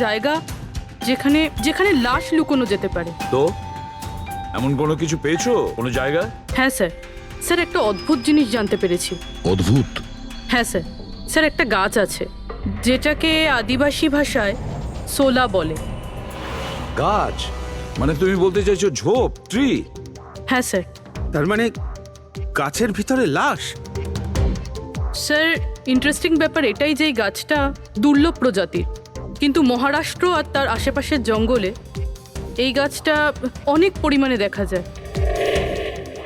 জায়গা যেখানে যেখানে লাশ লুকোনো যেতে পারে। তো এমন কোনো কিছু পেয়েছো, কোনো জায়গা? হ্যাঁ স্যার, স্যার একটা অদ্ভুত জিনিস জানতে পেরেছি। অদ্ভুত? হ্যাঁ স্যার, স্যার একটা গাছ আছে যেটাকে আদিবাসী ভাষায় সোলা বলে। গাছ? মানে তুমি বলতে চাইছো ঝোপ, ট্রি? হ্যাঁ স্যার। তার মানে গাছের ভিতরে লাশ? স্যার ইন্টারেস্টিং ব্যাপার এটাই যে এই গাছটা দুর্লভ প্রজাতির, কিন্তু মহারাষ্ট্র আর তার আশেপাশের জঙ্গলে এই গাছটা অনেক পরিমাণে দেখা যায়।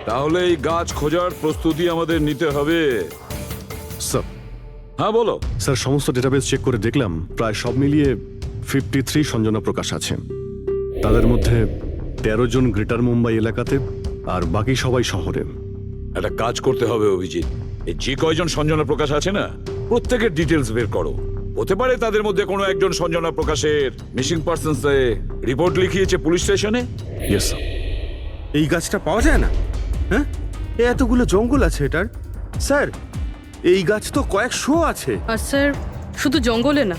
তাহলে এই গাছ খোঁজার প্রস্তুতি আমাদের নিতে হবে। স্যার, হ্যাঁ বলো। স্যার সমস্ত ডেটাবেস চেক করে দেখলাম প্রায় সব মিলিয়ে 53 সঞ্জনা প্রকাশ আছে। তাদের মধ্যে 13 জন গ্রেটার মুম্বাই এলাকাতে আর বাকি সবাই শহরে। একটা কাজ করতে হবে অভিজিৎ, এই যে কয়জন সঞ্জনা প্রকাশ আছে না, প্রত্যেকের ডিটেলস বের করো। হতে পারে তাদের মধ্যে কোনো একজন সঞ্জনা প্রকাশের মিসিং পার্সনসে রিপোর্ট লিখিয়েছে পুলিশ স্টেশনে। Yes sir. এই গাছটা পাওয়া যায় না? হ্যাঁ, এতগুলো জঙ্গল আছে এটার। স্যার এই গাছ তো কয়েকশো আছে। আর স্যার শুধু জঙ্গলে না,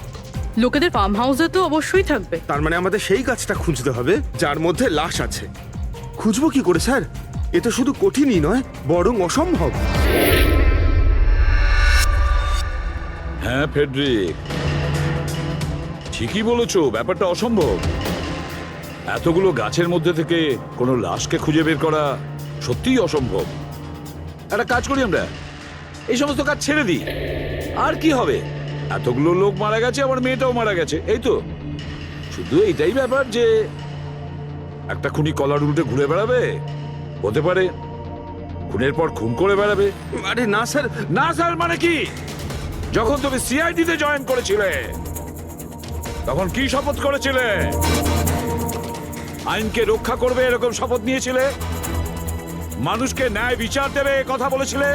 লোকেদের ফার্ম হাউসে তো অবশ্যই থাকবে। তার মানে আমাদের সেই গাছটা খুঁজতে হবে যার মধ্যে লাশ আছে। খুঁজবো কি করে স্যার? এ তো শুধু কঠিনই নয়, বরং অসম্ভব। হ্যাঁ ফেডরিক, ঠিকই বলেছো, ব্যাপারটা অসম্ভব। এতগুলো গাছের মধ্যে থেকে কোনো লাশকে খুঁজে বের করা সত্যিই অসম্ভব। একটা কাজ করি আমরা, এই সমস্ত কাজ ছেড়ে দিই। আর কি হবে, এতগুলো লোক মারা গেছে, আমার মেয়েটাও মারা গেছে, এই তো। শুধু এইটাই ব্যাপার যে একটা খুনি কলার উল্টে ঘুরে বেড়াবে, হতে পারে খুনের পর খুন করে বেড়াবে। আরে না স্যার। না স্যার মানে কি? যখন তুমি সিআইডিতে জয়েন করেছিলে তখন কি শপথ করেছিলে? আইনকে রক্ষা করবে এরকম শপথ নিয়েছিলে? মানুষকে ন্যায় বিচার দেবে কথা বলেছিলে?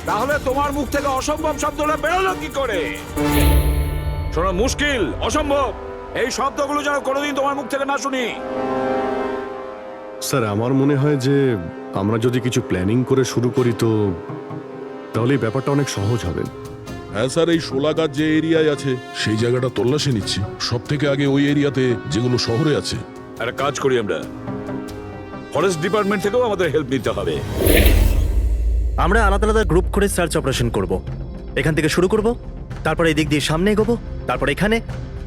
তাহলে তোমার মুখ থেকে অসম্ভব শব্দটা বেরোলো কি করে? শোনো, মুশকিল, অসম্ভব, এই শব্দগুলো যেন কোনোদিন তোমার মুখ থেকে না শুনি। স্যার আমার মনে হয় যে আমরা যদি কিছু প্ল্যানিং করে শুরু করি তো তাহলে এই ব্যাপারটা অনেক সহজ হবে। হ্যাঁ স্যার, এই শোলা গাছ যে এরিয়ায় আছে সেই জায়গাটা তল্লাশি নিচ্ছি। সব থেকে আগে ওই এরিয়াতে যেগুলো শহরে আছে। একটা কাজ করি আমরা, ফরেস্ট ডিপার্টমেন্ট থেকেও আমাদের হেল্প নিতে হবে। আমরা আলাদা আলাদা গ্রুপ করে সার্চ অপারেশন করব। এখান থেকে শুরু করব, তারপর এই দিক দিয়ে সামনে এগোবো, তারপর এখানে,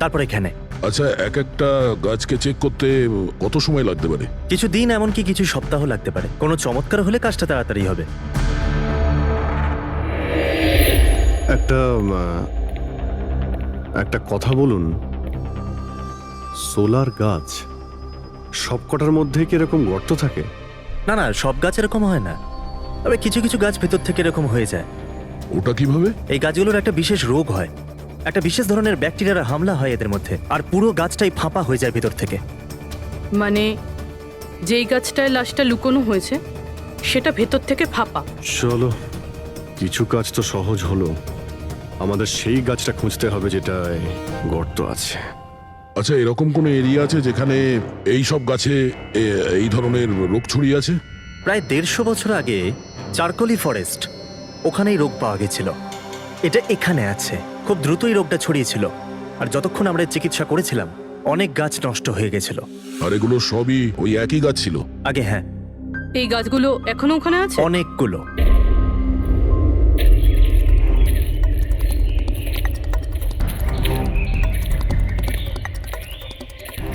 তারপর এখানে। আচ্ছা, এক একটা গাছকে চেক করতে কত সময় লাগতে পারে? কিছু দিন, এমনকি কিছু সপ্তাহ লাগতে পারে। কোনো চমৎকার হলে কাজটা তাড়াতাড়ি হবে। একটা কথা বলুন, সোলার গাছ সবকটার মধ্যে কি এরকম গর্ত থাকে? না না, সব গাছ এরকম হয় না, তবে কিছু কিছু গাছ ভেতর থেকে এরকম হয়ে যায়। ওটা কিভাবে? এই গাছগুলোর একটা বিশেষ রোগ হয়, একটা বিশেষ ধরনের ব্যাকটেরিয়ার হামলা হয় এদের মধ্যে, আর পুরো গাছটাই ফাঁপা হয়ে যায় ভেতর থেকে। মানে যেই গাছটায় লাশটা লুকোনো হয়েছে সেটা ভেতর থেকে ফাঁপা। চলো, কিছু কাজ তো সহজ হলো, আমাদের সেই গাছটা খুঁজতে হবে যেটায় গর্ত আছে। আচ্ছা, এরকম কোনো এরিয়া আছে যেখানে এই সব গাছে এই ধরনের রোগ ছড়িয়ে আছে? প্রায় 150 বছর আগে চারকোলি ফরেস্ট, ওখানেই রোগ পাওয়া গেছিল। এটা এখানে আছে। খুব দ্রুতই রোগটা ছড়িয়েছিল, আর যতক্ষণ আমরা এর চিকিৎসা করেছিলাম অনেক গাছ নষ্ট হয়ে গেছিল। আর এগুলো সবই ওই একই গাছ ছিল? আগে হ্যাঁ। এই গাছগুলো এখনো ওখানে আছে? অনেকগুলো।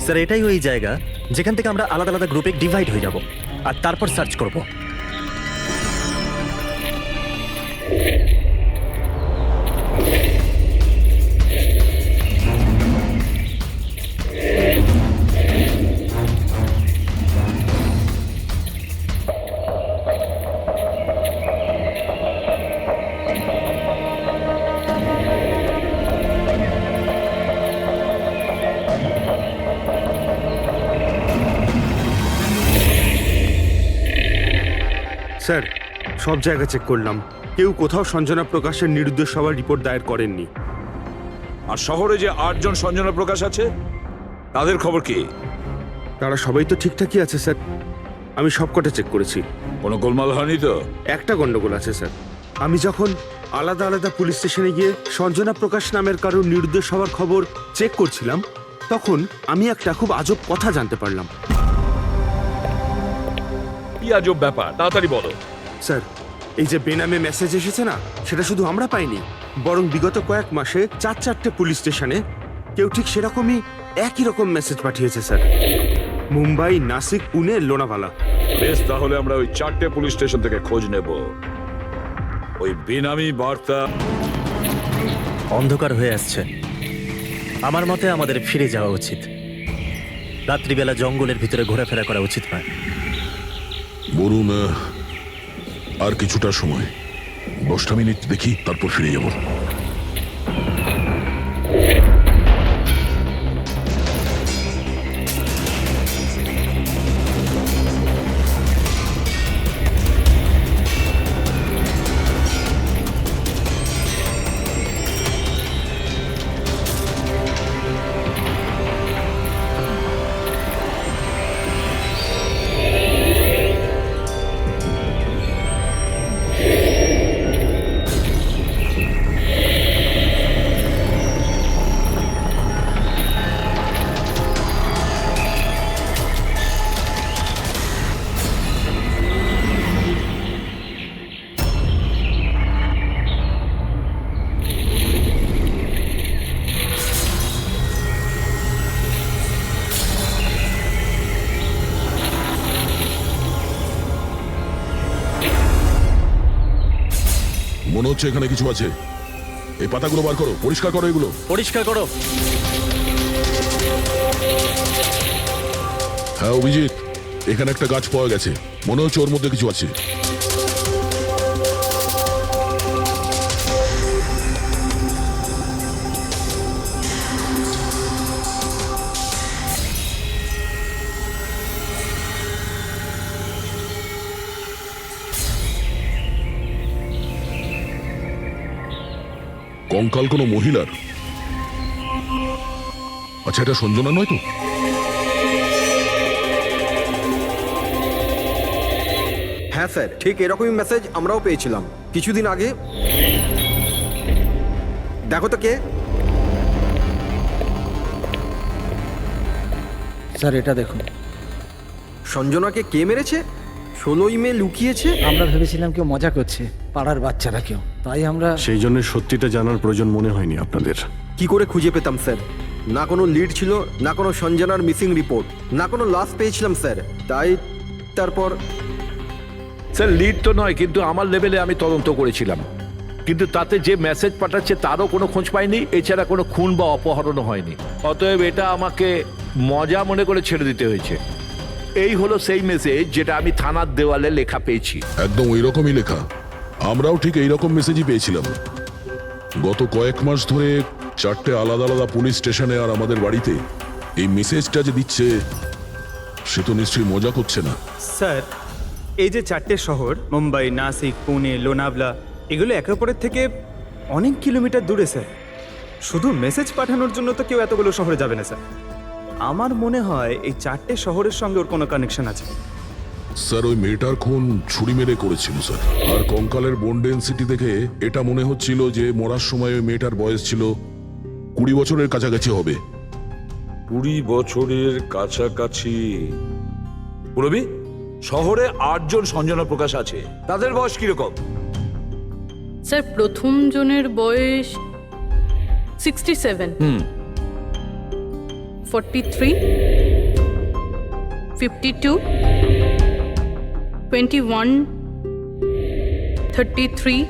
স্যার এটাই ওই জায়গা যেখান থেকে আমরা আলাদা আলাদা গ্রুপে ডিভাইড হয়ে যাব আর তারপর সার্চ করব। স্যার সব জায়গা চেক করলাম, কেউ কোথাও সঞ্জনা প্রকাশের নিরুদ্দেশ হওয়ার রিপোর্ট দায়ের করেননি। আর শহরে যে 8 জন সঞ্জনা প্রকাশ আছে তাদের খবর কি? তারা সবাই তো ঠিকঠাকই আছে স্যার, আমি সবকটা চেক করেছি। কোনো গোলমাল হয়নি তো? একটা গন্ডগোল আছে স্যার, আমি যখন আলাদা আলাদা পুলিশ স্টেশনে গিয়ে সঞ্জনা প্রকাশ নামের কারোর নির্দোষ হওয়ার খবর চেক করছিলাম, তখন আমি একটা খুব আজব কথা জানতে পারলাম। কি আজব ব্যাপার, তাড়াতাড়ি বলো। স্যার, এই যে বেনামে মেসেজ এসেছে না, সেটা শুধু আমরা পাইনি, বরং বিগত কয়েক মাসে 4-4টে পুলিশ স্টেশনে কেউ ঠিক সেরকমই একই রকম মেসেজ পাঠিয়েছে স্যার। মুম্বাই, নাসিক, পুনে, লোনাভালা। বেশ, তাহলে আমরা ওই 4টে পুলিশ স্টেশন থেকে খোঁজ নেব। ওই বেনামি বার্তা অন্ধকার হয়ে আসছে। আমার মতে আমাদের ফিরে যাওয়া উচিত। রাত্রিবেলা জঙ্গলের ভিতরে ঘোরাফেরা করা উচিত নয়। বলুন, আর কিছুটা সময়, 10টা মিনিট দেখি, তারপর ফিরে যাব। মনে হচ্ছে এখানে কিছু আছে। এই পাতাগুলো বার করো, পরিষ্কার করো এগুলো। পরিষ্কার করো। হ্যাঁ অভিজিৎ, এখানে একটা গাছ পাওয়া গেছে, মনে হচ্ছে ওর মধ্যে কিছু আছে। কঙ্কাল কোনো মহিলার? আচ্ছা, এটা সঞ্জনা নয় তো? হ্যাঁ স্যার, ঠিক এরকমই মেসেজ আমরাও পেয়েছিলাম কিছুদিন আগে। দেখো তো কে। স্যার এটা দেখুন। সঞ্জনাকে কে মেরেছে? 16ই মে লুকিয়েছে। আমরা ভেবেছিলাম কেউ মজা করছে, পাড়ার বাচ্চারা কেউ, তাই আমরা সেই জন্য সত্যিটা জানার প্রয়োজন মনে হয়নি আপনাদের। কি করে খুঁজে পেতাম স্যার? না কোনো লিড ছিল, না কোনো সঞ্জনার মিসিং রিপোর্ট, না কোনো লাশ পেয়েছিলাম স্যার। তাই তারপর স্যার, লিড তো নয়, কিন্তু আমার লেভেলে আমি তদন্ত করেছিলাম, কিন্তু তাতে যে মেসেজ পাঠাচ্ছে তারও কোনো খোঁজ পাইনি। এছাড়া কোনো খুন বা অপহরণও হয়নি। অতএব এটা আমাকে মজা মনে করে ছেড়ে দিতে হয়েছে। এই হলো সেই মেসেজ যেটা আমি থানার দেওয়ালে লেখা পেয়েছি। একদম ওই রকমই লেখা। আমরাও ঠিক এইরকম মেসেজই পেয়েছিলাম। গত কয়েক মাস ধরে 4টে আলাদা আলাদা পুলিশ স্টেশনে আর আমাদের বাড়িতে এই মেসেজটা যে দিচ্ছে, সে তো নিশ্চয়ই মজা করছে না। স্যার, এই যে 4টে শহর, মুম্বাই, নাসিক, পুনে, লোনাভলা, এগুলো একে অপরের থেকে অনেক কিলোমিটার দূরে স্যার। শুধু মেসেজ পাঠানোর জন্য তো কেউ এতগুলো শহরে যাবে না স্যার। আমার মনে হয় এই 4টে শহরের সঙ্গে ওর কোনো কানেকশন আছে। স্যার, ওই মেয়েটার খুন ছুরি মেরে করেছিল স্যার। আর কঙ্কালের বোন ডেন্সিটি দেখে এটা মনে হচ্ছিল যে মরার সময় ওই মেয়েটার বয়স ছিল 20 বছরের কাছাকাছি হবে। 20 বছরের কাছাকাছি। পুরবি, শহরে 8 জন সঞ্জনা প্রকাশ আছে, তাদের বয়স কিরকম? স্যার, প্রথম জনের বয়স 67, 43, 52, 21, 33,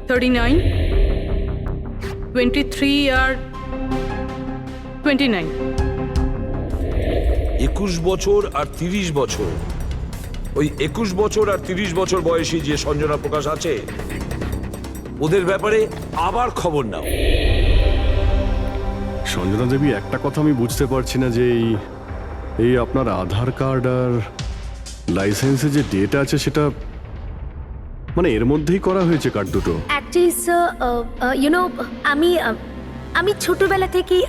39, 23 আর 29। 21 বছর আর 30 বছর। ওই 21 বছর আর 30 বছর বয়সী যে সঞ্জনা প্রকাশ আছে, ওদের ব্যাপারে আবার খবর নাও। সঞ্জনা দেবী, একটা কথা আমি বুঝতে পারছি না যে এই আপনার আধার কার্ড আর লাইসেন্সে যে ডেট আছে সেটা মানে এর মধ্যেই করা হয়েছে কার্ড দুটো। অ্যাকচুয়ালি স্যার, আমি ছোটবেলা থেকেই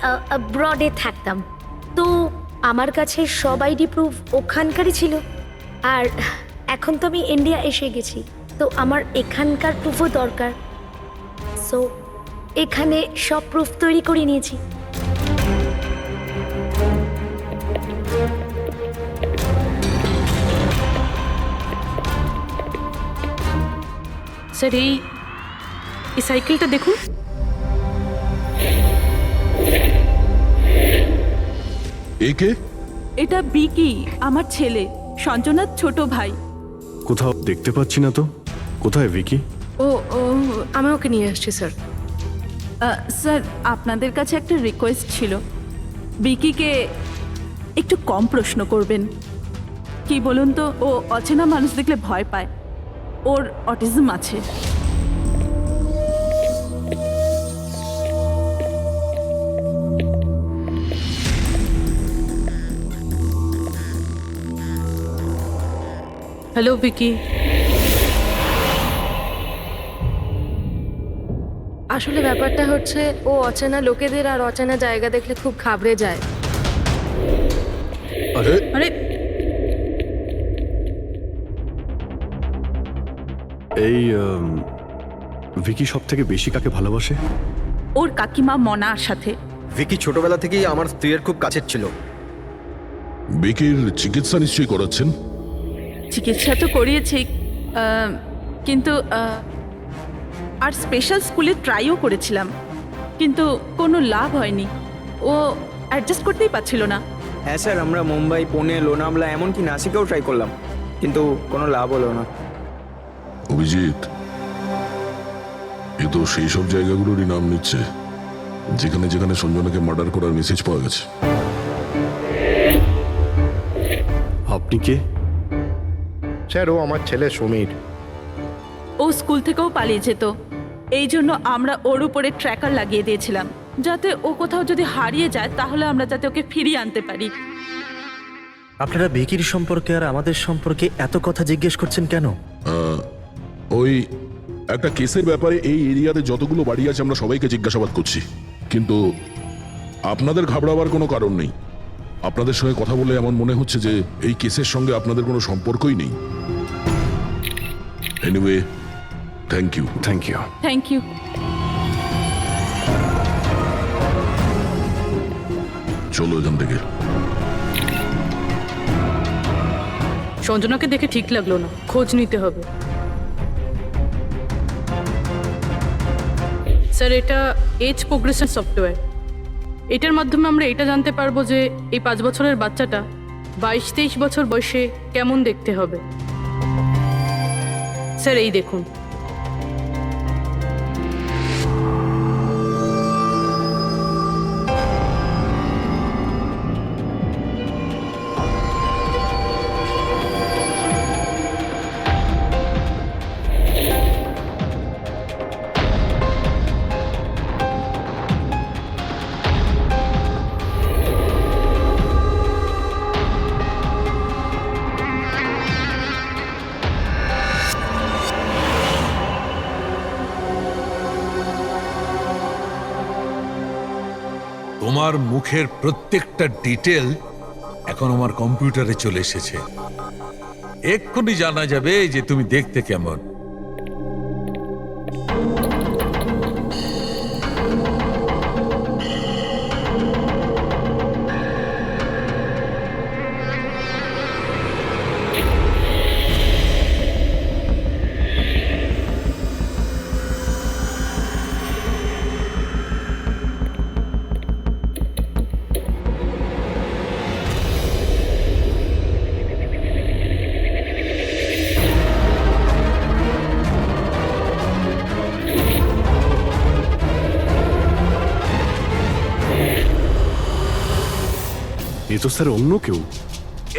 ব্রডে থাকতাম, তো আমার কাছে সব আইডি প্রুফ ওখানকারই ছিল। আর এখন তো আমি ইন্ডিয়া এসে গেছি, তো আমার এখানকার প্রুফও দরকার, সো এখানে সব প্রুফ তৈরি করে নিয়েছি। স্যার এই সাইকেলটা দেখুন। একে এটা বিকি, আমার ছেলে, সঞ্জনার ছোট ভাই। কোথাও দেখতে পাচ্ছি না তো, কোথায় ভিকি? ও ও আমি ওকে নিয়ে আসছি স্যার। স্যার আপনাদের কাছে একটা রিকোয়েস্ট ছিল, বিকিকে একটু কম প্রশ্ন করবেন। কি বলুন তো, ও অচেনা মানুষ দেখলে ভয় পায়, ওর অটিজম আছে। হ্যালো ভিকি। আসলে ব্যাপারটা হচ্ছে ও অচেনা লোকেদের আর অচেনা জায়গা দেখলে খুব ঘাবড়ে যায়। আরে আরে এই ভিকি সব থেকে বেশি কাকে ভালোবাসে? ওর কাকিমা মনার সাথে। ভিকি ছোটবেলা থেকেই আমার স্ত্রীর খুব কাছের ছিল। বিকির চিকিৎসা নিশ্চয়ই করাচ্ছেন? চিকিৎসা তো করিয়েছি, কিন্তু আর স্পেশাল স্কুলে ট্রাইও করেছিলাম, কিন্তু কোনো লাভ হয়নি। ও অ্যাডজাস্ট করতেই পারছিল না। হ্যাঁ স্যার, আমরা মুম্বাই, পুনে, লোনাভলা, এমনকি নাসিকেও ট্রাই করলাম, কিন্তু কোনো লাভ হলো না। অভিজিৎ, এ তো সেই সব জায়গাগুলোরই নাম নিচ্ছে যেখানে যেখানে সঞ্জনাকে মার্ডার করার মেসেজ পাওয়া গেছে। আপনি কে? স্যার, ও আমার ছেলে সমীর। ও স্কুল থেকেও পালিয়ে যেত, এই জন্য আমরা ওর উপরে ট্র্যাকার লাগিয়ে দিয়েছিলাম, যাতে ও কোথাও যদি হারিয়ে যায় তাহলে আমরা যাতে ওকে ফিরিয়ে আনতে পারি। আপনারা ভিকির সম্পর্কে আর আমাদের সম্পর্কে এত কথা জিজ্ঞেস করছেন কেন? ওই একটা কেসের ব্যাপারে এই এরিয়াতে যতগুলো বাড়ি আছে আমরা সবাইকে জিজ্ঞাসাবাদ করছি, কিন্তু আপনাদের ঘাবড়াবার কোনো কারণ নেই। আপনাদের সঙ্গে কথা বলে এমন মনে হচ্ছে যে এই কেসের সঙ্গে আপনাদের কোনো সম্পর্কই নেই। Anyway, thank you. Thank you. Thank you. চলো এখান থেকে। সঞ্জনাকে দেখে ঠিক লাগলো না, খোঁজ নিতে হবে। স্যার এটা এজ প্রোগ্রেশন সফটওয়্যার, এটার মাধ্যমে আমরা এটা জানতে পারবো যে এই 5 বছরের বাচ্চাটা 22-23 বছর বয়সে কেমন দেখতে হবে। স্যার এই দেখুন। তোমার মুখের প্রত্যেকটা ডিটেল এখন আমার কম্পিউটারে চলে এসেছে। এক্ষুনি জানা যাবে যে তুমি দেখতে কেমন। এ তো স্যার অন্য কেউ।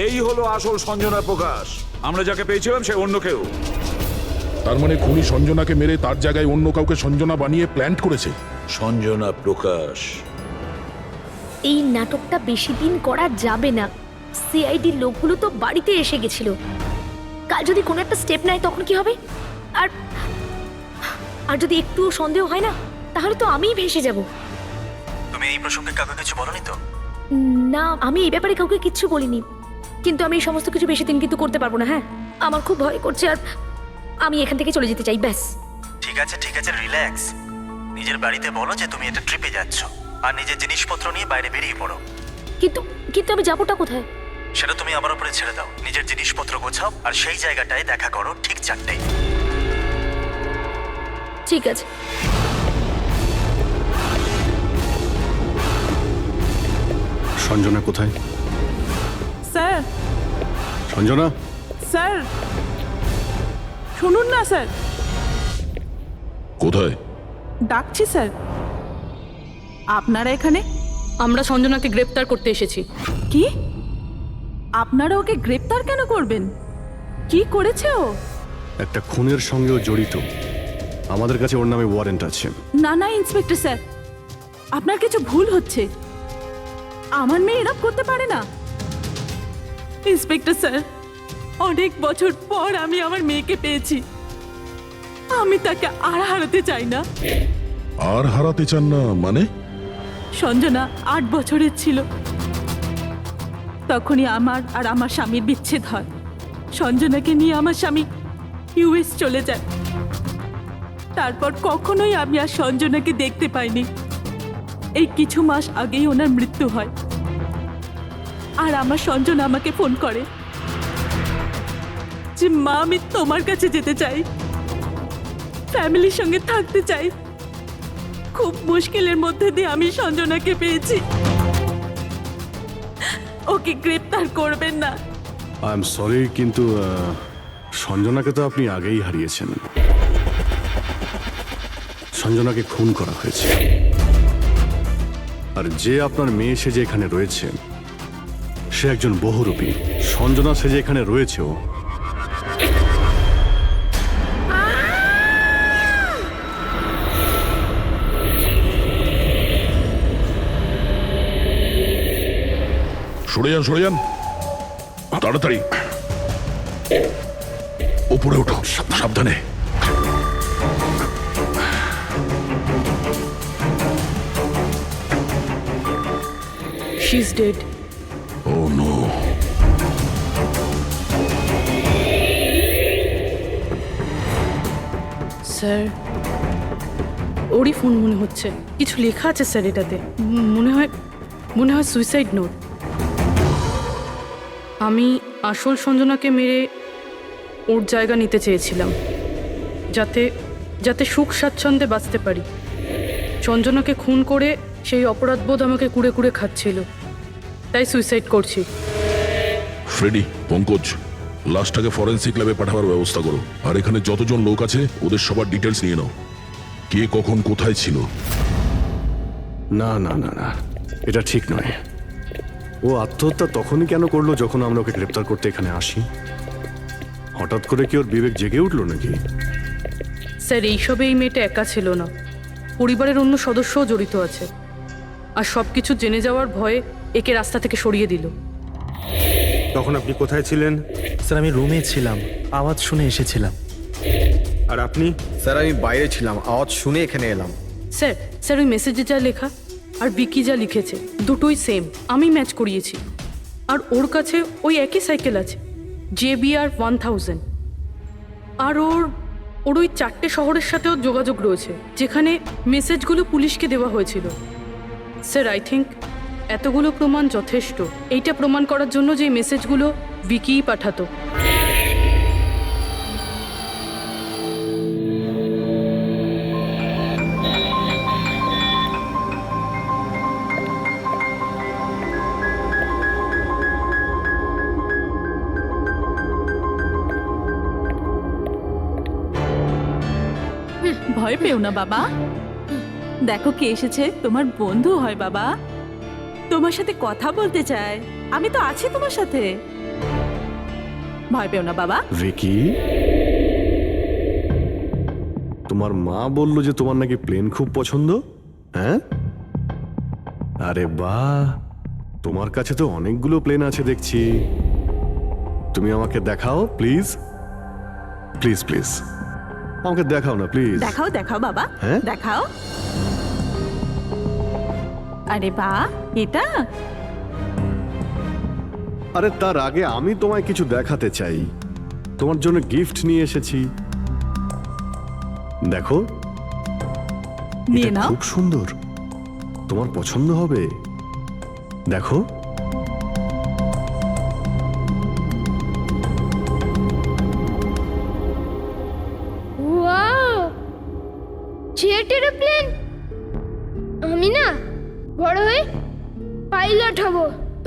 এই হলো আসল সঞ্জনা প্রকাশ। আমরা যাকে পেয়েছিলাম সে অন্য কেউ। তার মানে খুনি সঞ্জনাকে মেরে তার জায়গায় অন্য কাউকে সঞ্জনা বানিয়ে প্ল্যান্ট করেছে। সঞ্জনা প্রকাশ। এই নাটকটা বেশি দিন করা যাবে না। সিআইডি লোকগুলো তো বাড়িতে এসে গেছিল, কাল যদি কোনো একটা স্টেপ নেয় তখন কি হবে? আর আর যদি একটুও সন্দেহ হয় না, তাহলে তো আমিই ভেসে যাব। তুমি এই প্রসঙ্গে কাউকে কিছু বলনি তো? না, আমি এই ব্যাপারে কাউকে কিচ্ছু বলিনি, কিন্তু আমি এই সমস্ত কিছু বেশি দিন কিন্তু করতে পারবো না। হ্যাঁ, আমার খুব ভয় করছে, আর আমি এখান থেকে চলে যেতে চাই, ব্যাস। ঠিক আছে, রিল্যাক্স। নিজের বাড়িতে বলো যে তুমি একটা ট্রিপে যাচ্ছ আর নিজের জিনিসপত্র নিয়ে বাইরে বেরিয়ে পড়ো। কিন্তু কিন্তু আমি যাবোটা কোথায়? সেটা তুমি আমার উপরে ছেড়ে দাও। নিজের জিনিসপত্র গোছাও আর সেই জায়গাটায় দেখা করো ঠিক 4টায়। ঠিক আছে। সঞ্জনা কোথায়? স্যার, সঞ্জনা, স্যার শুনুন না স্যার, কোথায়? ডাকছি স্যার। আপনারা এখানে? আমরা সঞ্জনাকে গ্রেপ্তার করতে এসেছি। কি? আপনারা ওকে গ্রেপ্তার কেন করবেন? কি করেছে ও? একটা খুনের সঙ্গেও জড়িত। আমাদের কাছে ওর নামে ওয়ারেন্ট আছে। না না ইন্সপেক্টর স্যার, আপনার কিছু ভুল হচ্ছে। আমার মেয়ে এরকম করতে পারে না। ইন্সপেক্টর স্যার, অনেক বছর পর আমি আমার মেয়েকে পেয়েছি। আমি তাকে আর হারাতে চাই না। আর হারাতে চান না মানে? সঞ্জনা 8 বছরের ছিল, তখনই আমার আর আমার স্বামীর বিচ্ছেদ হয়। সঞ্জনাকে নিয়ে আমার স্বামী ইউএস চলে যায়। তারপর কখনোই আমি আর সঞ্জনাকে দেখতে পাইনি। এই কিছু মাস আগেই ওনার মৃত্যু হয়। আর আমার সঞ্জনা আমাকে ফোন করে যে মা, আমি তোমার কাছে যেতে চাই, ফ্যামিলির সঙ্গে থাকতে চাই। খুব মুশকিলের মধ্যে দিয়ে আমি সঞ্জনাকে পেয়েছি। ওকে গ্রেপ্তার করবেন না। আই এম সরি, কিন্তু সঞ্জনাকে তো আপনি আগেই হারিয়েছেন। সঞ্জনাকে খুন করা হয়েছে। আর যে আপনার মেয়ে সেজে এখানে রয়েছে সে একজন বহুরূপী। সঞ্জনা সেজে এখানে রয়েছেও। সরে যান, তাড়াতাড়ি উপরে ওঠো, সাবধানে। She's dead. Oh no. Sir, ওরই ফোন মনে হচ্ছে। কিছু লেখা আছে স্যার এটাতে। মনে হয় সুইসাইড নোট। আমি আসল সঞ্জনাকে মেরে ওর জায়গা নিতে চেয়েছিলাম, যাতে সুখ স্বাচ্ছন্দ্যে বাঁচতে পারি। সঞ্জনাকে খুন করে সেই অপরাধবোধ আমাকে কুড়ে কুড়ে খাচ্ছিল, তাই সুইসাইড করছি। ফ্রেডি, পঙ্কজ, লাশটাকে ফরেন্সিক ল্যাবে পাঠাবার ব্যবস্থা করো। আর এখানে যতজন লোক আছে ওদের সবার ডিটেলস নিয়ে নাও। কে কখন কোথায় ছিল। না না না না, এটা ঠিক নয়। ও আত্মহত্যা তখনই কেন করলো যখন আমরা ওকে গ্রেপ্তার করতে এখানে আসি? হঠাৎ করে কি ওর বিবেক জেগে উঠলো নাকি? স্যার, এইসবে এই মেয়েটা একা ছিল না, পরিবারের অন্য সদস্যও জড়িত আছে। আর সব কিছু জেনে যাওয়ার ভয়ে একে রাস্তা থেকে সরিয়ে দিল। তখন আপনি কোথায় ছিলেন? স্যার আমি রুমে ছিলাম, আওয়াজ শুনে এসেছিলাম। আর আপনি? স্যার আমি বাইরে ছিলাম, আওয়াজ শুনে এখানে এলাম। স্যার ওই মেসেজে যা লেখা আর বিকি যা লিখেছে দুটোই সেম। আমি ম্যাচ করিয়েছি। আর ওর কাছে ওই একই সাইকেল আছে, JBR 1000। আর ওর ওই 4টে শহরের সাথেও যোগাযোগ রয়েছে যেখানে মেসেজগুলো পুলিশকে দেওয়া হয়েছিল। স্যার, আই থিঙ্ক এতগুলো প্রমাণ যথেষ্ট এইটা প্রমাণ করার জন্য যে এই মেসেজগুলো বিকিই পাঠাতো। ভয় পেও না বাবা, দেখো কে এসেছে। তোমার বন্ধু হয় বাবা, তোমার সাথে কথা বলতে চায়। আমি তো আছি তোমার সাথে, ভয় পেও না বাবা। ভিকি, তোমার মা বললো যে তোমার নাকি প্লেন খুব পছন্দ। হ্যাঁ, আরে বাহ, তোমার কাছে তো অনেকগুলো প্লেন আছে দেখছি। তুমি আমাকে দেখাও প্লিজ, প্লিজ প্লিজ আমাকে দেখাও না প্লিজ। দেখাও দেখাও বাবা, হ্যাঁ? দেখাও। আরে বাহ, এটা? আরে তার আগে আমি তোমায় কিছু দেখাতে চাই। তোমার জন্য গিফট নিয়ে এসেছি। দেখো, নিয়ে এটা নাও। খুব সুন্দর, তোমার পছন্দ হবে। দেখো, ওয়াও, জেট এরোপ্লেন। আমি না বড় হয়ে পাইলট হব,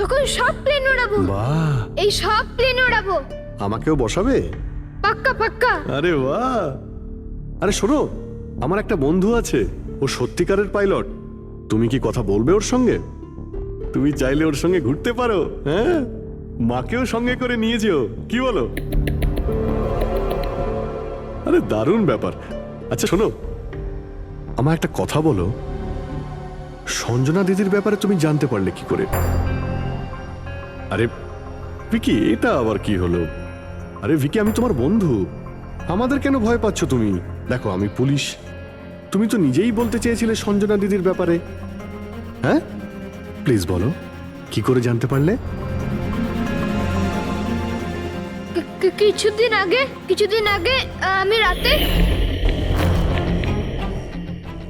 তখন সব প্লেন ওড়াবো, বাহ, এই সব প্লেন ওড়াবো, আমাকেও বসাবে? পাক্কা পাক্কা। আরে বাহ! আরে শোনো, আমার একটা বন্ধু আছে, ও সত্যিকারের পাইলট। তুমি কি কথা বলবে ওর সঙ্গে? তুমি চাইলে ওর সঙ্গে ঘুরতে পারো। হ্যাঁ, মাকেও সঙ্গে করে নিয়ে যেও, কি বলো? আরে দারুণ ব্যাপার। আচ্ছা শোনো, আমার একটা কথা বলো, সঞ্জনা দিদির ব্যাপারে তুমি জানতে পারলে কি করে? আরে ভিকি, এটা আবার কি হলো? আরে ভিকি, আমি তোমার বন্ধু, আমাদের কেন ভয় পাচ্ছ তুমি? দেখো, আমি পুলিশ, তুমি তো নিজেই বলতে চেয়েছিলে সঞ্জনা দিদির ব্যাপারে। হ্যাঁ, প্লিজ বলো, কি করে জানতে পারলে? কিছুদিন আগে আমি রাতে।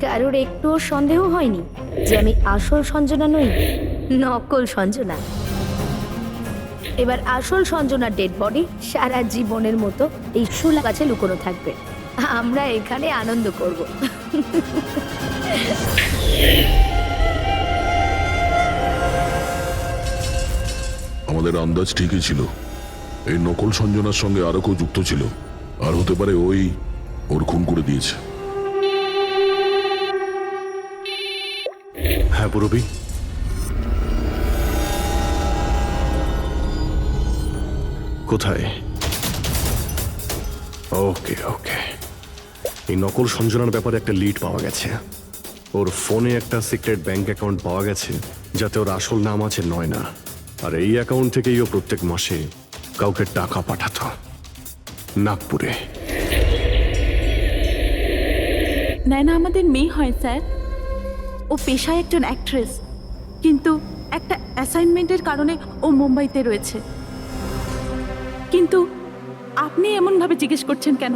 কারোর একটুও সন্দেহ হয়নি যে আমি আসল সঞ্জনা নই, নকল সঞ্জনা। এবার আসল সঞ্জনার ডেড বডি সারা জীবনের মতো এই শুলা গাছে লুকোনো থাকবে। আমরা এখানে আনন্দ করব। আমাদের আন্দাজ ঠিকই ছিল, এই নকল সঞ্জনার সঙ্গে আরো কেউ যুক্ত ছিল, আর হতে পারে ওই ওর খুন করে দিয়েছে। হ্যাঁ পুরবি, কোথায়? ওকে ওকে, এই নকল সঞ্জনার ব্যাপারে একটা লিড পাওয়া গেছে। ওর ফোনে একটা সিক্রেট ব্যাংক অ্যাকাউন্ট পাওয়া গেছে, যাতে ওর আসল নাম আছে নয়না। আর এই অ্যাকাউন্ট থেকেই ও প্রত্যেক মাসে কাউকে টাকা পাঠাতো নাগপুরে। নয়না আমাদের মেয়ে হয় স্যার, ও পেশায় একজন অ্যাক্ট্রেস, কিন্তু একটা অ্যাসাইনমেন্টের কারণে ও মুম্বাইতে রয়েছে। কিন্তু আপনি এমনভাবে জিজ্ঞেস করছেন কেন?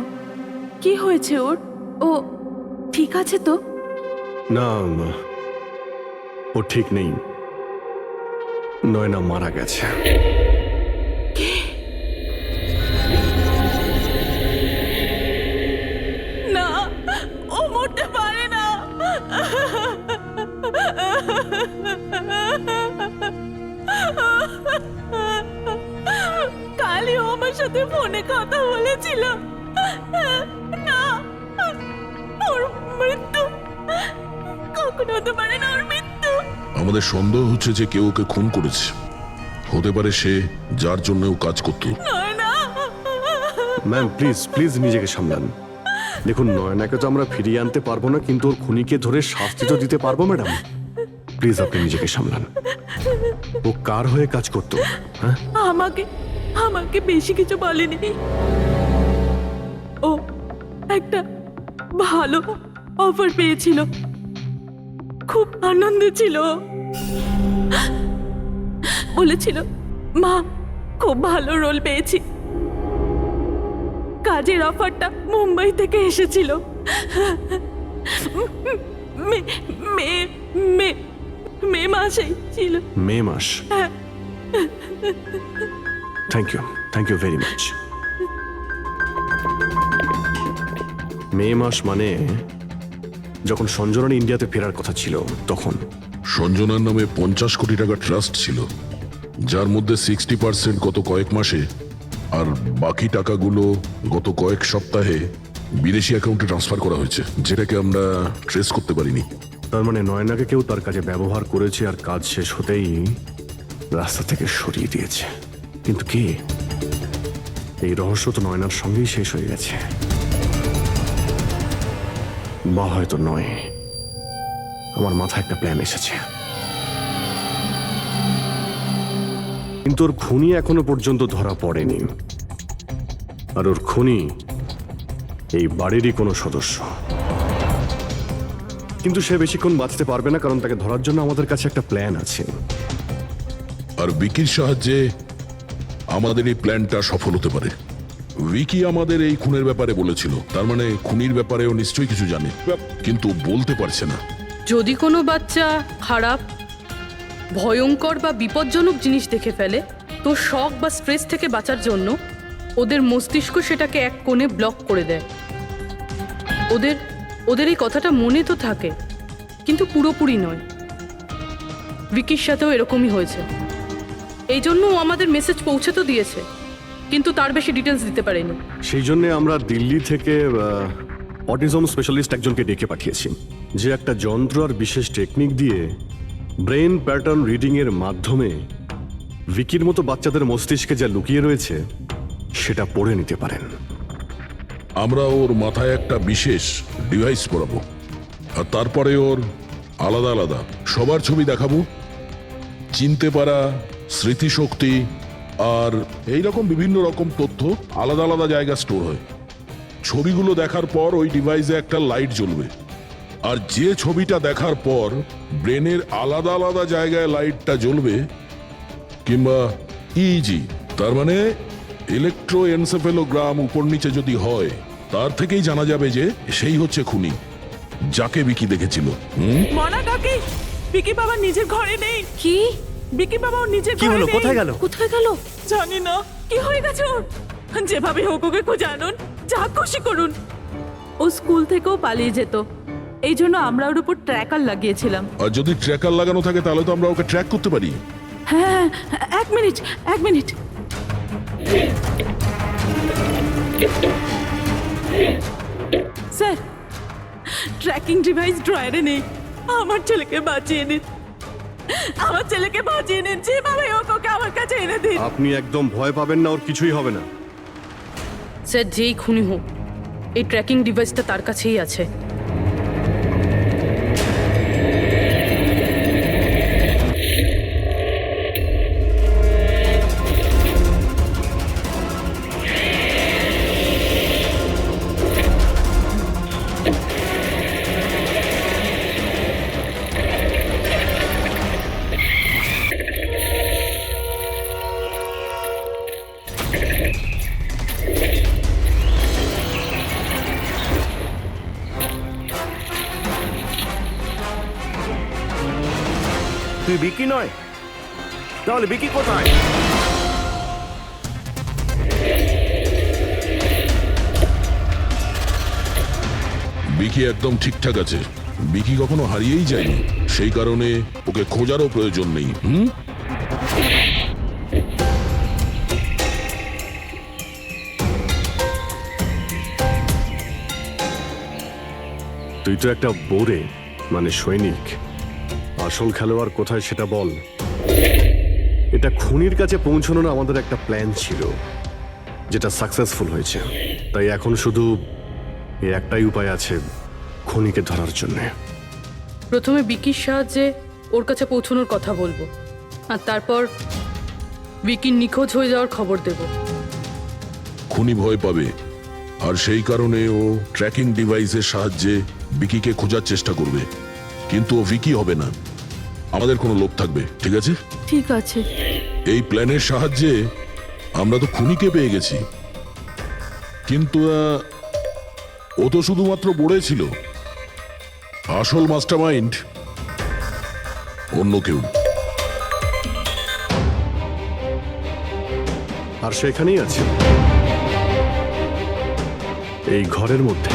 কি হয়েছে ওর? ও ঠিক আছে তো? না, ও ঠিক নেই, নয়না মারা গেছে। না, ও মরতে পারে না। কালই ও আমার সাথে ফোনে কথা বলেছিল। না, ওর মৃত্যু কখনো হতে পারে না, ওর মৃত্যু। আমাদের সন্দেহ হচ্ছে যে কেউ ওকে খুন করেছে, হতে পারে সে যার জন্য ও কাজ করত। ম্যাম প্লিজ প্লিজ নিজেকে সামলান। দেখুন, নয়নাকে তো আমরা ফিরিয়ে আনতে পারবো না, কিন্তু ওর খুনিকে ধরে শাস্তি তো দিতে পারবো। ম্যাডাম প্লিজ আপনি নিজেকে সামলান। ও কার হয়ে কাজ করতো? হ্যাঁ, আমাকে বেশি কিছু বলেনি। ও একটা ভালো অফার পেয়েছিল, খুব আনন্দে ছিল। বলেছিল, মা খুব ভালো রোল পেয়েছি। কাজের অফারটা মুম্বাই থেকে এসেছিল। মে মাসেই ছিল। মে মাস? Thank you very much. May মাস মানে যখন সঞ্জনার ইন্ডিয়াতে ফেরার কথা ছিল তখন। সঞ্জনার নামে 50 কোটি টাকা ট্রাস্ট ছিল, যার মধ্যে 60% গত কয়েক মাসে আর বাকি টাকাগুলো গত কয়েক সপ্তাহে বিদেশি অ্যাকাউন্টে ট্রান্সফার করা হয়েছে, যেটাকে আমরা ট্রেস করতে পারিনি। তার মানে নয়নাকে কেউ তার কাজে ব্যবহার করেছে, আর কাজ শেষ হতেই রাস্তা থেকে সরিয়ে দিয়েছে। কিন্তু কে? এই রহস্য তো নয়নার সঙ্গেই শেষ হয়ে গেছে, বা হয়তো নয়। আমার মাথায় একটা প্ল্যান এসেছে, কিন্তু ওর খুনি এখনো পর্যন্ত ধরা পড়েনি। আর ওর খুনি এই বাড়িরই কোনো সদস্য, কিন্তু সে বেশিক্ষণ বাঁচতে পারবে না, কারণ তাকে ধরার জন্য আমাদের কাছে একটা প্ল্যান আছে। আর বিকির সাহায্যে আমাদের এই প্ল্যানটা সফল হতে পারে। উইকি আমাদের এই খুনের ব্যাপারে বলেছিল, তার মানে খুনির ব্যাপারেও নিশ্চয়ই কিছু জানে, কিন্তু বলতে পারছে না। যদি কোনো বাচ্চা খারাপ, ভয়ঙ্কর বা বিপজ্জনক জিনিস দেখে ফেলে, তো শক বা স্ট্রেস থেকে বাঁচার জন্য ওদের মস্তিষ্ক সেটাকে এক কোণে ব্লক করে দেয়। ওদের এই কথাটা মনে তো থাকে, কিন্তু পুরোপুরি নয়। ভিকির সাথেও এরকমই হয়েছে। এই জন্য ও আমাদের মেসেজ পৌঁছে তো দিয়েছে, কিন্তু তার বেশি ডিটেলস দিতে পারেনি। সেই জন্য আমরা দিল্লি থেকে অটিজম স্পেশালিস্ট একজনকে ডেকে পাঠিয়েছি, যে একটা যন্ত্র আর বিশেষ টেকনিক দিয়ে ব্রেন প্যাটার্ন রিডিং এর মাধ্যমে ভিকির মতো বাচ্চাদের মস্তিষ্কে যা লুকিয়ে রয়েছে সেটা পড়ে নিতে পারেন। আমরা ওর মাথায় একটা বিশেষ ডিভাইস পরাবো, আর তারপরে ওর আলাদা আলাদা সবার ছবি দেখাবো। চিনতে পারা, স্মৃতিশক্তি আর এইরকম বিভিন্ন রকম তথ্য আলাদা আলাদা জায়গা স্টোর হয়। ছবিগুলো দেখার পর ওই ডিভাইসে একটা লাইট জ্বলবে, আর যে ছবিটা দেখার পর ব্রেনের আলাদা আলাদা জায়গায় লাইটটা জ্বলবে, কিংবা ইজি তার মানে ইলেকট্রোএনসেফেলোগ্রাম উপর নিচে যদি হয়, তার থেকেই জানা যাবে যে সেই হচ্ছে খুনি, যাকে বিকি দেখেছিল। মনা কাকি, বিকি বাবা নিজের ঘরে নেই। কি? বিকি বাবা ওর নিজের কি ঘরে হলো? নেই। কোথায় গেল? কোথায় গেল? জানি না কি হয়ে গেছে ওর। যেভাবে হোক ওকে খুঁজে আনুন, যা খুশি করুন। ও স্কুল থেকেও পালিয়ে যেত, এই জন্য আমরা ওর উপর ট্র্যাকার লাগিয়েছিলাম। আর যদি ট্র্যাকার লাগানো থাকে তাহলে তো আমরা ওকে ট্র্যাক করতে পারি। হ্যাঁ, এক মিনিট। স্যার, ট্র্যাকিং ডিভাইস ড্রয়ারে নেই। আমার ছেলেকে বাঁচিয়ে নিন, যেভাবে হোক ওকে আমার কাছে এনে দিন। আপনি একদম ভয় পাবেন না, ওর কিছুই হবে না। স্যার, যেই খুনি হোক, এই ট্র্যাকিং ডিভাইসটা তার কাছেই আছে। তুই বিকি নয়, তাহলে বিকি কোথায়? বিকি একদম ঠিকঠাক আছে। বিকি কখনো হারিয়েই যায়নি, সেই কারণে ওকে খোঁজারও প্রয়োজন নেই। তুই তো একটা বোরে, মানে সৈনিক। আসল খেলোয়াড় কোথায় সেটা বল। এটা খুনির কাছে পৌঁছানোর আমাদের একটা প্ল্যান ছিল, যেটা সাকসেসফুল হয়েছে। তাই এখন শুধু এই একটাই উপায় আছে খুনিকে ধরার জন্য। প্রথমে বিকির সাহায্যে ওর কাছে পৌঁছানোর কথা বলবো, আর তারপর বিকির নিখোঁজ হয়ে যাওয়ার খবর দেব। খুনি ভয় পাবে, আর সেই কারণে ও ট্র্যাকিং ডিভাইসের সাহায্যে বিকিকে খোঁজার চেষ্টা করবে, কিন্তু ও ভিকি হবে না। আমাদের কোনো লোক থাকবে, ঠিক আছে? ঠিক আছে। এই প্ল্যানের সাহায্যে আমরা তো খুনিকে পেয়ে গেছি, কিন্তু ও তো শুধুমাত্র বোড়ে ছিল। আসল মাস্টারমাইন্ড অন্য কেউ। আর সেখানেই আছে, এই ঘরের মধ্যে।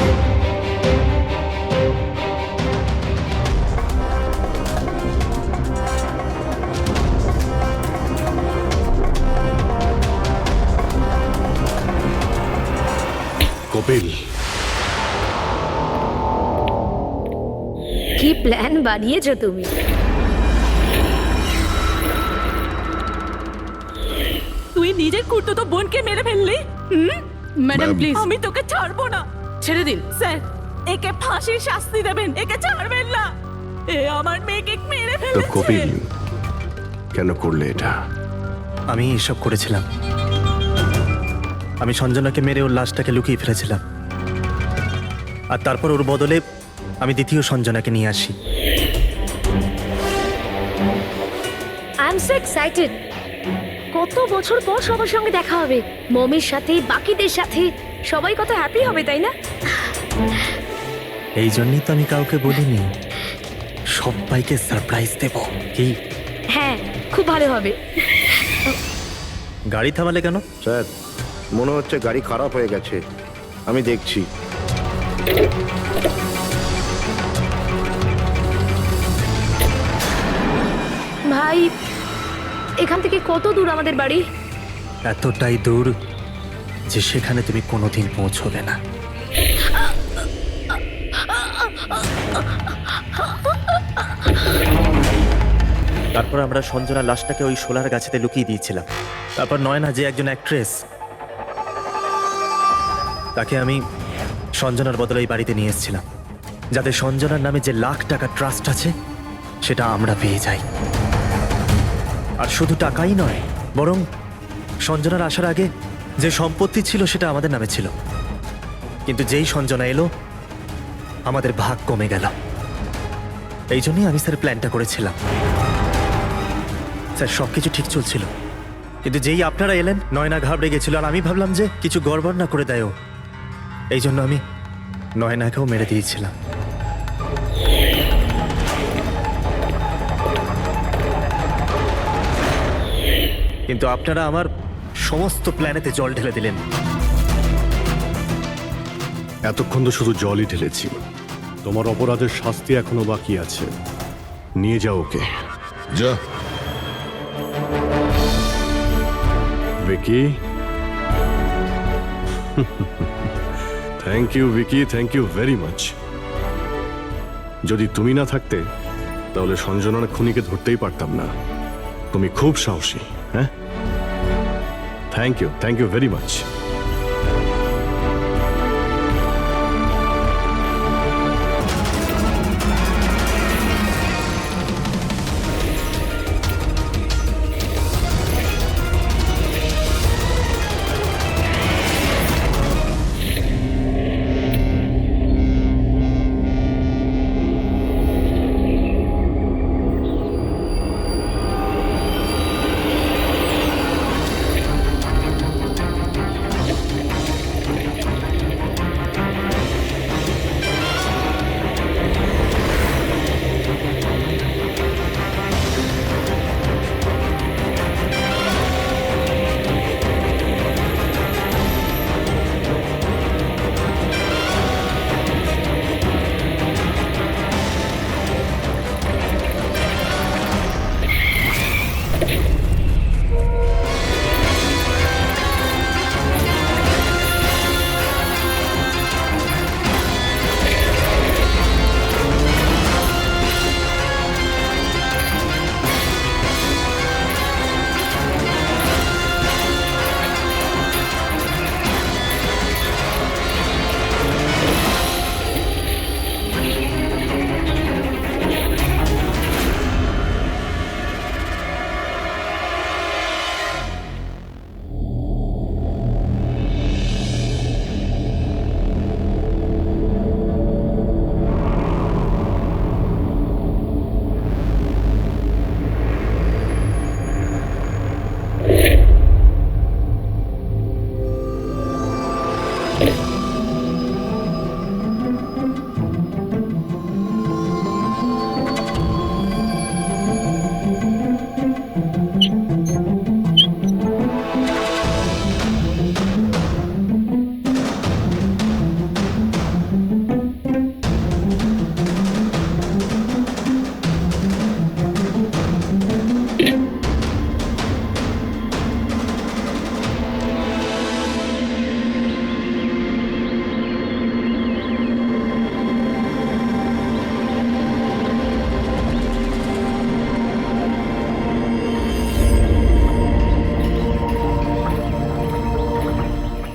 কপিল, কি প্ল্যান বানিয়েছো তুমি? তুই নিজের কুর্তুতো বোনকে মেরে ফেললি। ম্যাডাম প্লিজ, আমি তোকে ছাড়বো না। ছেড়ে দিন। স্যার, একে ফাঁসির শাস্তি দেবেন, একে ছাড়বেন না। এ আমার মেয়েকে মেরে তো ফেলেছে। কপিল কেন করলে এটা? আমি এসব করেছিলাম। আমি সঞ্জনাকে মেরে ওর লাশটাকে লুকিয়ে ফেলেছিলাম, আর তারপর ওর বদলে আমি দ্বিতীয় সঞ্জনাকে নিয়ে আসি। I am so excited. কত বছর পর সবার সঙ্গে দেখা হবে, মমির সাথে, বাকিদের সাথে, সবাই কত হ্যাপি হবে, তাই না? এই জন্যই তো আমি কাউকে বলিনি, সবাইকে সারপ্রাইজ দেব। কি হ্যাঁ, খুব ভালো হবে। গাড়ি থামালে কেন? স্যার মনে হচ্ছে গাড়ি খারাপ হয়ে গেছে, আমি দেখছি। ভাই, এখান থেকে কত দূর আমাদের বাড়ি? এতটাই দূর যে সেখানে তুমি কোনোদিন পৌঁছবে না। তারপর আমরা সঞ্জনার লাশটাকে ওই শোলার গাছেতে লুকিয়ে দিয়েছিলাম। তারপর নয়না যে একজন অ্যাক্ট্রেস, তাকে আমি সঞ্জনার বদলে এই বাড়িতে নিয়ে এসেছিলাম, যাতে সঞ্জনার নামে যে লাখ টাকা ট্রাস্ট আছে সেটা আমরা পেয়ে যাই। আর শুধু টাকাই নয়, বরং সঞ্জনার আসার আগে যে সম্পত্তি ছিল সেটা আমাদের নামে ছিল, কিন্তু যেই সঞ্জনা এলো আমাদের ভাগ কমে গেল। এই জন্যই আমি স্যার প্ল্যানটা করেছিলাম। স্যার সবকিছু ঠিক চলছিল, কিন্তু যেই আপনারা এলেন নয়না ঘাবড়ে গেছিল, আর আমি ভাবলাম যে কিছু গড়বড় না করে দেয় ও, এই জন্য আমি নয়নাকেও মেরে দিয়েছিলাম। কিন্তু আপনারা আমার সমস্ত প্ল্যানেতে জল ঢেলে দিলেন। এতক্ষণ তো শুধু জলই ঢেলেছি, তোমার অপরাধের শাস্তি এখনো বাকি আছে। নিয়ে যাও ওকে। যা। Vicky, thank you Vicky, thank you very much. যদি তুমি না থাকতে তাহলে সঞ্জনার খুনিকে ধরতেই পারতাম না। তুমি খুব সাহসী। হ্যাঁ, থ্যাংক ইউ ভেরি মাচ।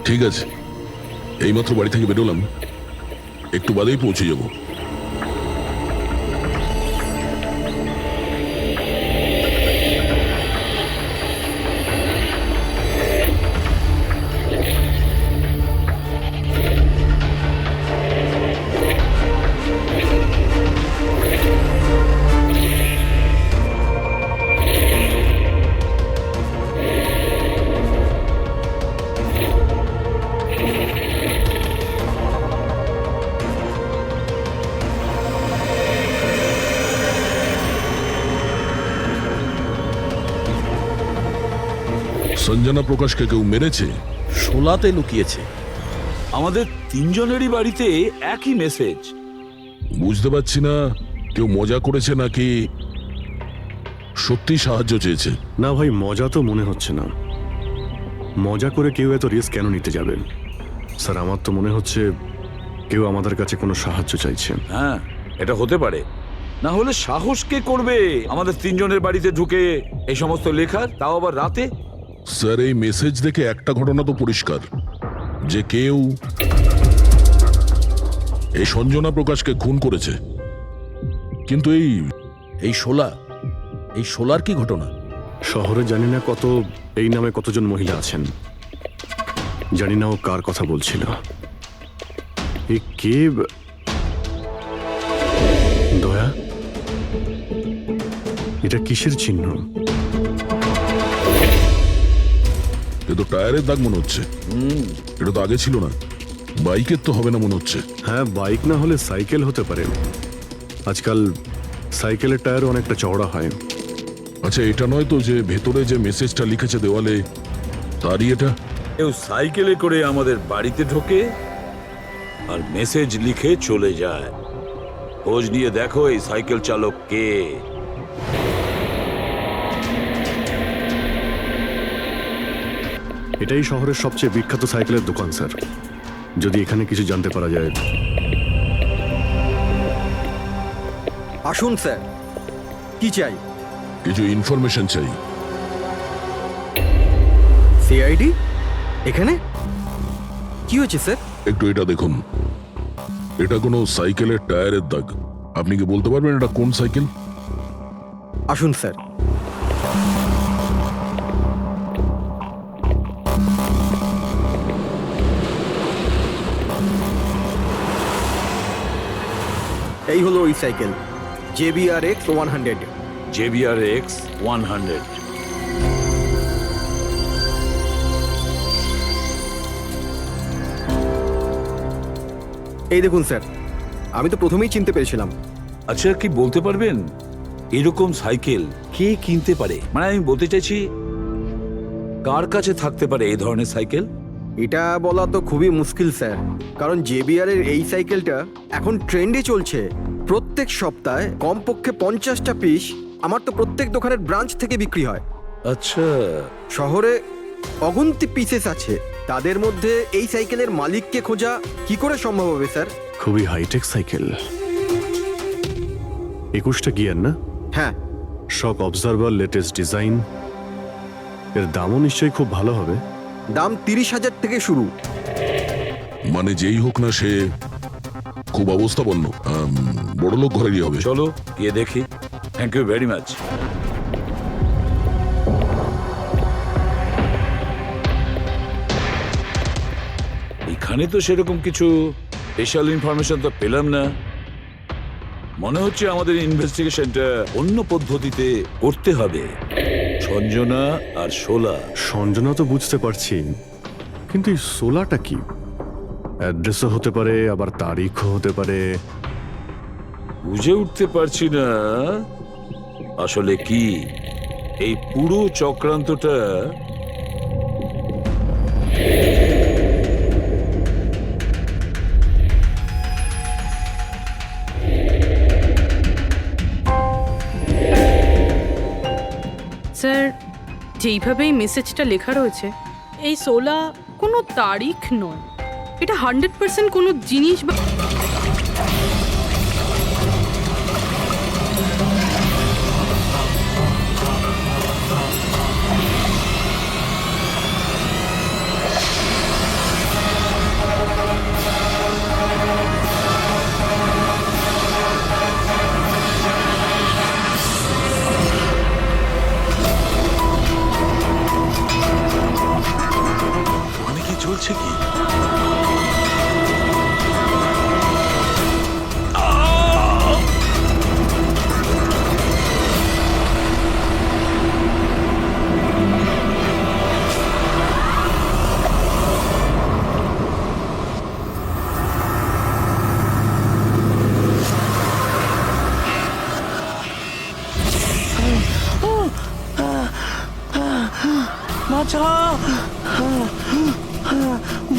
ঠিক আছে, এইমাত্র বাড়ি থেকে বেরোলাম, একটু বাদেই পৌঁছে যাব। সঞ্জনা প্রকাশকে কেউ মেরেছে? শোলাতে লুকিয়েছে। আমাদের তিনজনেরই বাড়িতে একই মেসেজ। বুঝতে পারছি না কেউ মজা করেছে নাকি সত্যি সাহায্য চেয়েছে। না ভাই, মজা তো মনে হচ্ছে না। মজা করে কেউ এত রিস্ক কেন নিতে যাবে? স্যার, আমার তো মনে হচ্ছে কেউ আমাদের কাছে কোনো সাহায্য চাইছে। হ্যাঁ, এটা হতে পারে। না হলে সাহস কে করবে আমাদের তিনজনের বাড়িতে ঢুকে এই সমস্ত লেখার, তাও আবার রাতে? স্যার, এই মেসেজ দেখে একটা ঘটনা তো পরিষ্কার, যে কেউ এই সঞ্জনা প্রকাশকে খুন করেছে। কিন্তু এই শোলার কি ঘটনা? শহরে জানি না এই নামে কতজন মহিলা আছেন, জানি না ও কার কথা বলছিল। এ কে? দয়া, এটা কিসের চিহ্ন? এ তো টায়ারের দাগ মনে হচ্ছে। এটা তো আগে ছিল না। বাইকের তো হবে না মনে হচ্ছে। হ্যাঁ, বাইক না হলে সাইকেল হতে পারে। আজকাল সাইকেলের টায়ারও অনেকটা চওড়া হয়। আচ্ছা, এটা নয় তো যে ভেতরে যে মেসেজটা লিখেছে দেওয়ালে, তারই এটা? কেউ সাইকেলে করে আমাদের বাড়িতে ঢোকে আর মেসেজ লিখে চলে যায়। খোঁজ নিয়ে দেখো এই সাইকেল চালক কে। এটাই শহরের সবচেয়ে বিখ্যাত সাইকেলের দোকান স্যার। যদি এখানে কিছু জানতে পারা যায়। আসুন স্যার, কি চাই? কিছু ইনফরমেশন চাই। সিআইডি এখানে? কি হয়েছে স্যার? একটু এটা দেখুন। এটা কোনো সাইকেলের টায়ারের দাগ। আপনি কি বলতে পারবেন এটা কোন সাইকেল? আসুন স্যার। এই হলো ওই সাইকেল, JBRX 100। JBRX 100। এই দেখুন স্যার, আমি তো প্রথমেই চিনতে পেরেছিলাম। আচ্ছা, কি বলতে পারবেন এরকম সাইকেল কে কিনতে পারে? মানে আমি বলতে চাইছি, কার কাছে থাকতে পারে এই ধরনের সাইকেল? এটা বলা তো খুবই মুশকিল স্যার, কারণ JBR এর এই সাইকেলটা এখন ট্রেন্ডে চলছে। প্রত্যেক সপ্তাহে কমপক্ষে 50টা পিস আমার তো প্রত্যেক দোকানের ব্রাঞ্চ থেকে বিক্রি হয়। আচ্ছা, শহরে অগুন্তি পিসেস আছে, তাদের মধ্যে এই সাইকেলের মালিককে খোঁজা কি করে সম্ভব হবে স্যার? খুবই হাইটেক সাইকেল। 21টা গিয়ার না? হ্যাঁ। শক অবজারভার, লেটেস্ট ডিজাইন। এর দামও নিশ্চয়ই খুব ভালো হবে। দাম 30,000 থেকে শুরু। মানে যেই হোক না সে খুব অবস্থাপন্ন, বড়লোক ঘরেরই হবে। চলো গিয়ে দেখি। Thank you very much. এখানে তো সেরকম কিছু স্পেশাল ইনফরমেশন তো পেলাম না। মনে হচ্ছে আমাদের ইনভেস্টিগেশনটা অন্য পদ্ধতিতে করতে হবে। সঞ্জনা আর শোলা। সঞ্জনা তো বুঝতে পারছি, কিন্তু এই শোলাটা কি? অ্যাড্রেসও হতে পারে, আবার তারিখও হতে পারে। বুঝে উঠতে পারছি না আসলে কি এই পুরো চক্রান্তটা। স্যার, যেইভাবে এই মেসেজটা লেখা রয়েছে, এই 16 কোনো তারিখ নয়। এটা 100% কোনো জিনিস বা ওখানে কি চলছে কি? বাঁচাও,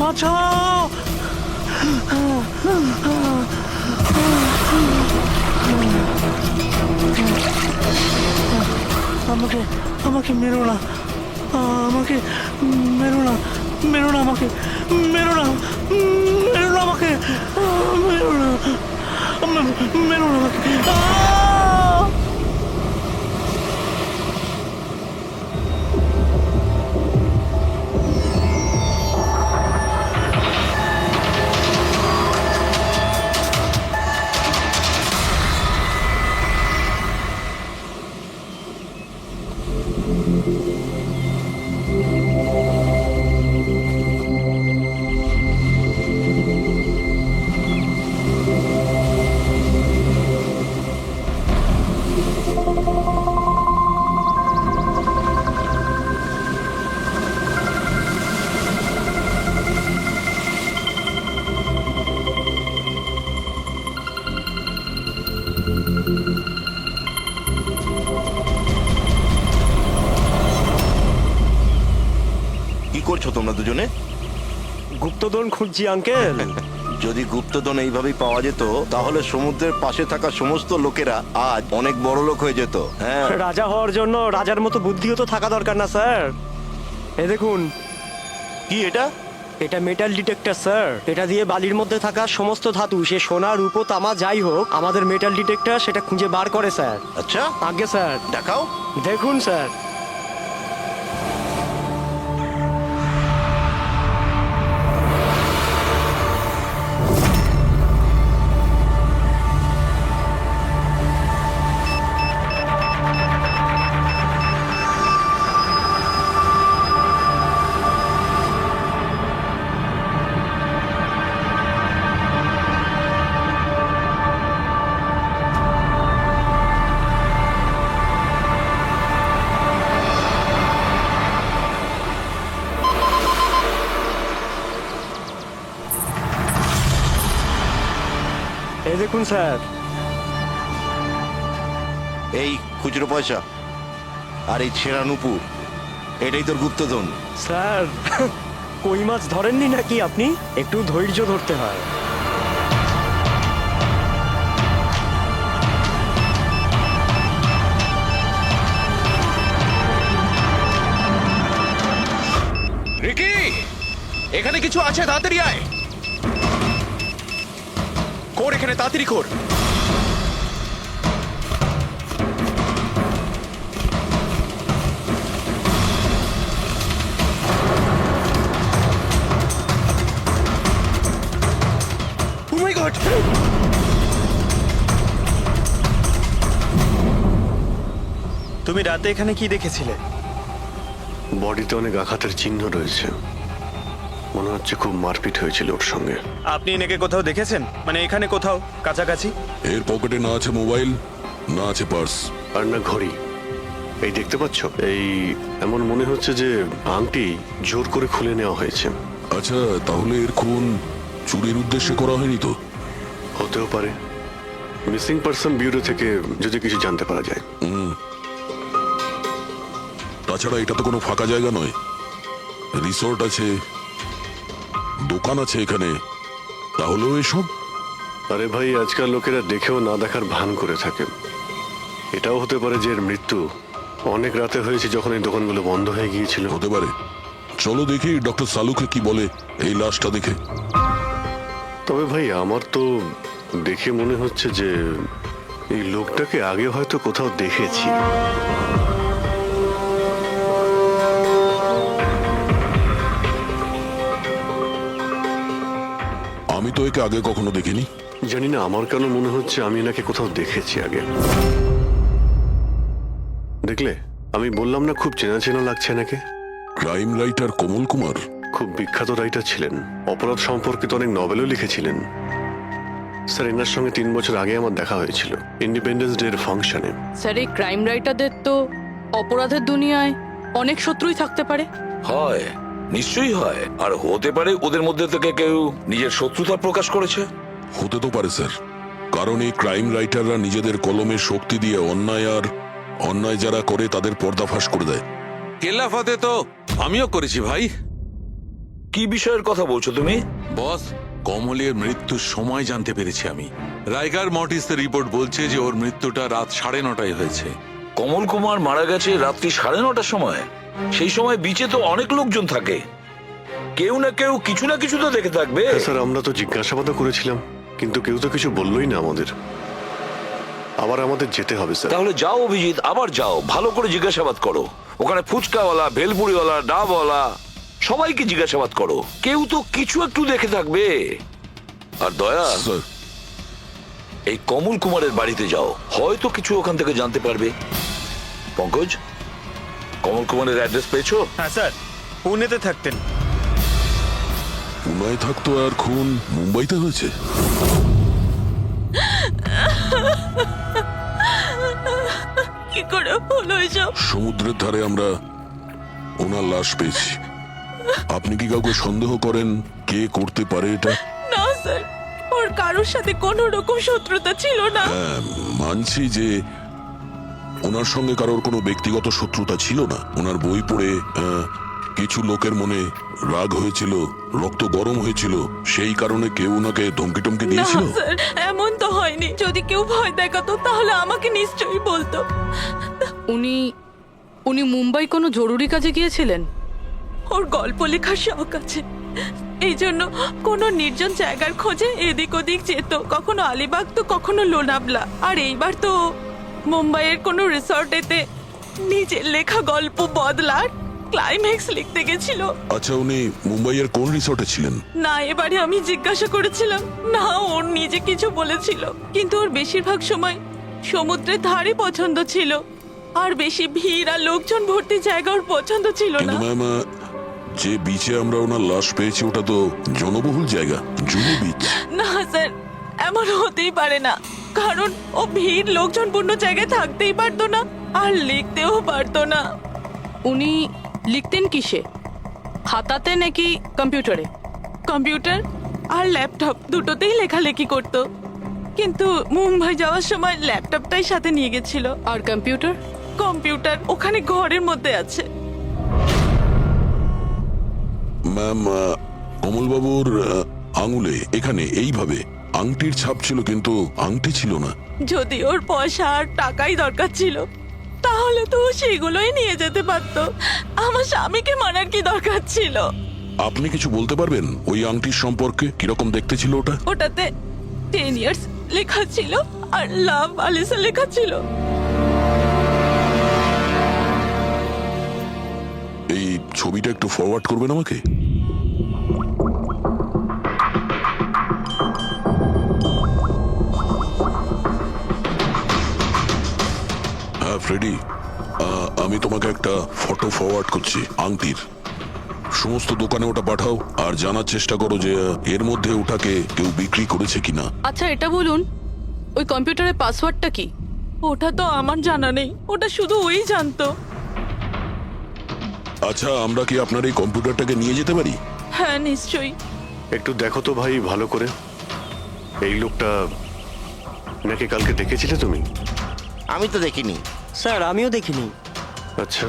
বাঁচাও। আমাকে আমাকে মেরো না, আমাকে মেরো না, মেরো না আমাকে, মেরো না, মেরো না আমাকে, মেরো না, মেরো না আমাকে। কি করছো তোমরা দুজনে? গুপ্তধন খুঁজছি আঙ্কেল। যদি গুপ্তধন এইভাবেই পাওয়া যেত তাহলে সমুদ্রের পাশে থাকা সমস্ত লোকেরা আজ অনেক বড় লোক হয়ে যেত। হ্যাঁ, রাজা হওয়ার জন্য রাজার মতো বুদ্ধিও তো থাকা দরকার না স্যার? এ দেখুন, কি এটা? এটা মেটাল ডিটেক্টর স্যার। এটা দিয়ে বালির মধ্যে থাকা সমস্ত ধাতু, সে সোনা রূপো তামা যাই হোক, আমাদের মেটাল ডিটেক্টর সেটা খুঁজে বার করে স্যার। আচ্ছা, আগে স্যার দেখাও। দেখুন স্যার। এই দেখুন স্যার। এই খুচরো পয়সা আর এই ছেঁড়া নুপুর, এটাই তোর গুপ্তধন। স্যার, কই মাছ ধরেননি নাকি আপনি? একটু ধৈর্য ধরতে হয়। রিকি, এখানে কিছু আছে, তাড়াতাড়ি আয়। কর এখানে, তাড়াতাড়ি কর। Oh my God! তুমি রাতে এখানে কি দেখেছিলে? বডিতে অনেক আঘাতের চিহ্ন রয়েছে, মনে হচ্ছে খুব মারপিট হয়েছিল ওর সঙ্গে। আপনি এনেকে কোথাও দেখেছেন? মানে এখানে কোথাও কাছাকাছি? এর পকেটে না আছে মোবাইল, না আছে পার্স, আর না ঘড়ি। এই দেখতে পাচ্ছ, এই এমন মনে হচ্ছে যে আংটি জোর করে খুলে নেওয়া হয়েছে। আচ্ছা, তাহলে এর খুন চুরির উদ্দেশ্যে করা হয়নি তো? হতেও পারে। মিসিং পারসন ব্যুরো থেকে যদি কিছু জানতে পারা যায়। তাছাড়া এটা তো কোনো ফাঁকা জায়গা নয়, রিসোর্ট আছে, দোকান আছে এখানে, তাহলেও এসব। আরে ভাই, আজকাল লোকেরা দেখেও না দেখার ভান করে থাকে। এটাও হতে পারে যে এর মৃত্যু অনেক রাতে হয়েছে, যখন এই দোকানগুলো বন্ধ হয়ে গিয়েছিল। হতে পারে। চলো দেখি ডক্টর সালুকে কি বলে এই লাশটা দেখে। তবে ভাই, আমার তো দেখে মনে হচ্ছে যে এই লোকটাকে আগে হয়তো কোথাও দেখেছি। আমি তো একে আগে কখনো দেখিনি। জানি না, আমার কেন মনে হচ্ছে আমি এনাকে কোথাও দেখেছি আগে। দেখলে, আমি বললাম না খুব চেনা চেনা লাগছে এনাকে। ক্রাইম রাইটার কমল কুমার খুব বিখ্যাত রাইটার ছিলেন, অপরাধ সম্পর্কিত অনেক নভেলও লিখেছিলেন। স্যার, এনার সঙ্গে 3 বছর আগে আমার দেখা হয়েছিল ইন্ডিপেন্ডেন্স ডে এর ফাংশনে। স্যার, এই ক্রাইম রাইটারদের তো অপরাধের দুনিয়ায় অনেক শত্রুই থাকতে পারে। হয়, নিশ্চয়ই হয়। আর হতে পারে ওদের মধ্যে থেকে কেউ নিজের শত্রুতা প্রকাশ করেছে। হতে তো পারে স্যার, কারণ এই ক্রাইম রাইটাররা নিজেদের কলমের শক্তি দিয়ে অন্যায় যারা করে তাদের পর্দাফাশ করে দেয়। কেল্লাফতে তো আমিও করেছি ভাই। কি বিষয়ের কথা বলছো তুমি? বস, কমলের মৃত্যুর সময় জানতে পেরেছি আমি। রাইগার মর্টিসের রিপোর্ট বলছে যে ওর মৃত্যুটা রাত 9:30 হয়েছে। কমল কুমার মারা গেছে রাত্রি 9:30 সময়। সেই সময় বিচে তো অনেক লোকজন থাকে, কেউ না কেউ কিছু না কিছু তো দেখে থাকবে। স্যার, আমরা তো জিজ্ঞাসাবাদও করেছিলাম, কিন্তু কেউ তো কিছু বললোই না আমাদের। আবার আমাদের যেতে হবে স্যার। তাহলে যাও অভিজিৎ, আবার যাও, ভালো করে জিজ্ঞাসাবাদ করো। ওখানে ফুচকাওয়ালা, ভেলপুরিওয়ালা, ডাবওয়ালা সবাইকে জিজ্ঞাসাবাদ করো, কেউ তো কিছু একটু দেখে থাকবে। আর দয়া, এই কমল কুমারের বাড়িতে যাও, হয়তো কিছু ওখান থেকে জানতে পারবে। পঙ্কজ, কমল কুমারের অ্যাড্রেস পেয়েছো? হ্যাঁ স্যার, পুনেতে থাকতেন। পুনায় থাকতো আর খুন মুম্বাইতে হয়েছে। কি করে হলো এসব? সমুদ্রের ধারে আমরা ওনার লাশ পেয়েছি। আপনি কি কাউকে সন্দেহ করেন কে করতে পারে এটা? না স্যার, ওর কারোর সাথে কোনো রকম শত্রুতা ছিল না। হ্যাঁ, মানছি যে ওনার সঙ্গে কারোর কোনো ব্যক্তিগত শত্রুতা ছিল না। ওনার বই পড়ে কিছু লোকের মনে রাগ হয়েছিল, রক্ত গরম হয়েছিল, সেই কারণে কেউ ওনাকে ধমকি টমকি না দিয়েছিল। স্যার, এমন তো হয়নি। যদি কেউ ভয় দেখাতো তাহলে আমাকে নিশ্চয়ই বলতো। উনি উনি মুম্বাই কোনো জরুরি কাজে গিয়েছিলেন? ওর গল্প লেখার শখ আছে, এই জন্য কোনো নির্জন জায়গার খোঁজে এদিক ওদিক যেত, কখনো আলিবাগ তো কখনো লোনাভলা। আর এইবার তো মুম্বাইয়ের কোনো রিসর্টেতে নিজের লেখা গল্প বদলার ক্লাইম্যাক্স লিখতে গেছিল। আচ্ছা, উনি মুম্বাইয়ের কোন রিসর্টে ছিলেন? না, এবারে আমি জিজ্ঞাসা করেছিলাম না, ওর নিজে কিছু বলেছিল। কিন্তু ওর বেশিরভাগ সময় সমুদ্রের ধারে পছন্দ ছিল, আর বেশি ভিড় আর লোকজন ভর্তি জায়গা ওর পছন্দ ছিল না। কিন্তু ম্যাম, যে বিচে আমরা ওনার লাশ পেয়েছি ওটা তো জনবহুল জায়গা, জুহু বিচ। না স্যার, এমন হতেই পারে না, কারণ ও ভিড় লোকজনপূর্ণ জায়গায় থাকতেই পারতো না, আর লিখতেও পারতো না। উনি লিখতেন কিসে, খাতাতে নাকি কম্পিউটারে? কম্পিউটার আর ল্যাপটপ দুটোতেই লেখালেখি করতো, কিন্তু মুম্বাই যাওয়ার সময় ল্যাপটপটাই সাথে নিয়ে গেছিল। আর কম্পিউটার? কম্পিউটার ওখানে ঘরের মধ্যে আছে। ম্যাম, কমলবাবুর আঙুলে এখানে এইভাবে আংটির ছাপ ছিল, কিন্তু আংটি ছিল না। যদি ওর পয়সা আর টাকাই দরকার ছিল তাহলে তো ও সেগুলোই নিয়ে যেতে পারতো। আমার স্বামীকে মারার কি দরকার ছিল? আপনি কিছু বলতে পারবেন ওই আংটির সম্পর্কে? কিরকম দেখতে ছিল ওটা? ওটাতে 10 ইয়ার্স লেখা ছিল আর লাভ আলিসা লেখা ছিল। এই ছবিটা একটু ফরওয়ার্ড করবেন আমাকে? হ্যাঁ ফ্রেডি, আমি তোমাকে একটা ফটো ফরওয়ার্ড করছি আংটির। সমস্ত দোকানে ওটা পাঠাও আর জানার চেষ্টা করো যে এর মধ্যে ওটাকে কেউ বিক্রি করেছে কিনা। আচ্ছা, এটা বলুন, ওই কম্পিউটারের পাসওয়ার্ডটা কি? ওটা তো আমার জানা নেই, ওটা শুধু ওই জানতো। আচ্ছা, আমরা কি আপনার এই কম্পিউটারটাকে নিয়ে যেতে পারি? হ্যাঁ নিশ্চয়ই। একটু দেখো তো ভাই ভালো করে, এই লোকটা নাকি কালকে দেখেছিলে তুমি? আমি তো দেখিনি স্যার, আমিও দেখিনি। আচ্ছা,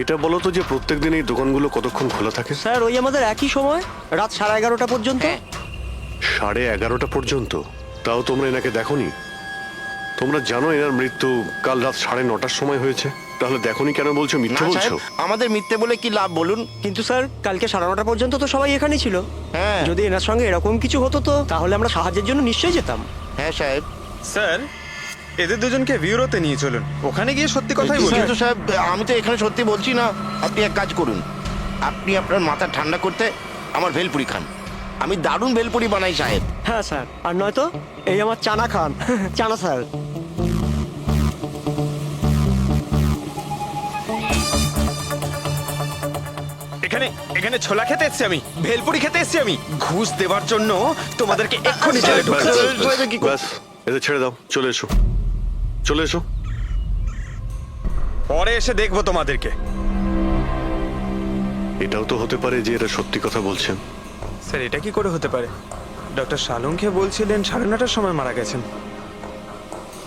এটা বলো তো যে প্রত্যেকদিন এই দোকানগুলো কতক্ষণ খোলা থাকে? স্যার, ওই আমাদের একই সময়, রাত 11:30 পর্যন্ত। 11:30 পর্যন্ত? তাও তোমরা এনাকে দেখোনি? তোমরা জানো এনার মৃত্যু কাল রাত 9:30 সময় হয়েছে, তাহলে দেখোনি কেন বলছো? মিথ্যে বলছো? আমাদের মিথ্যে বলে কি লাভ বলুন? কিন্তু স্যার, কালকে 9:30 পর্যন্ত তো সবাই এখানে ছিল। হ্যাঁ, যদি এনার সঙ্গে এরকম কিছু হতো তো তাহলে আমরা সাহায্যের জন্য নিশ্চয়ই যেতাম। হ্যাঁ সাহেব। স্যার, এদের দুজনকে ভিউরোতে নিয়ে চলুন, ওখানে গিয়ে সত্যি কথাই বলুন। কিন্তু সাহেব, আমি তো এখানে সত্যি বলছি না। আপনি এক কাজ করুন, আপনি আপনার মাথা ঠান্ডা করতে আমার ভেলপুরি খান। আমি দারুণ ভেলপুরি বানাই সাহেব। হ্যাঁ স্যার, আর নয়তো এই আমার চানা খান। চানা স্যার। এখানে এখানে ছোলা খেতে এসেছি আমি, ভেলপুরি খেতে এসেছি আমি। ঘুষ দেওয়ার জন্য তোমাদেরকে এক্ষুনি জেলে ঢুকাতে হবে। ব্যাস, এদের ছেড়ে দাও, চলে এসো, চলে এসো। পরে এসে দেখবো তোমাদেরকে। এটাও তো হতে পারে যে এরা সত্যি কথা বলছেন। স্যার, এটা কি করে হতে পারে? ডক্টর শালুংকে বলছিলেন 9:30 সময় মারা গেছেন।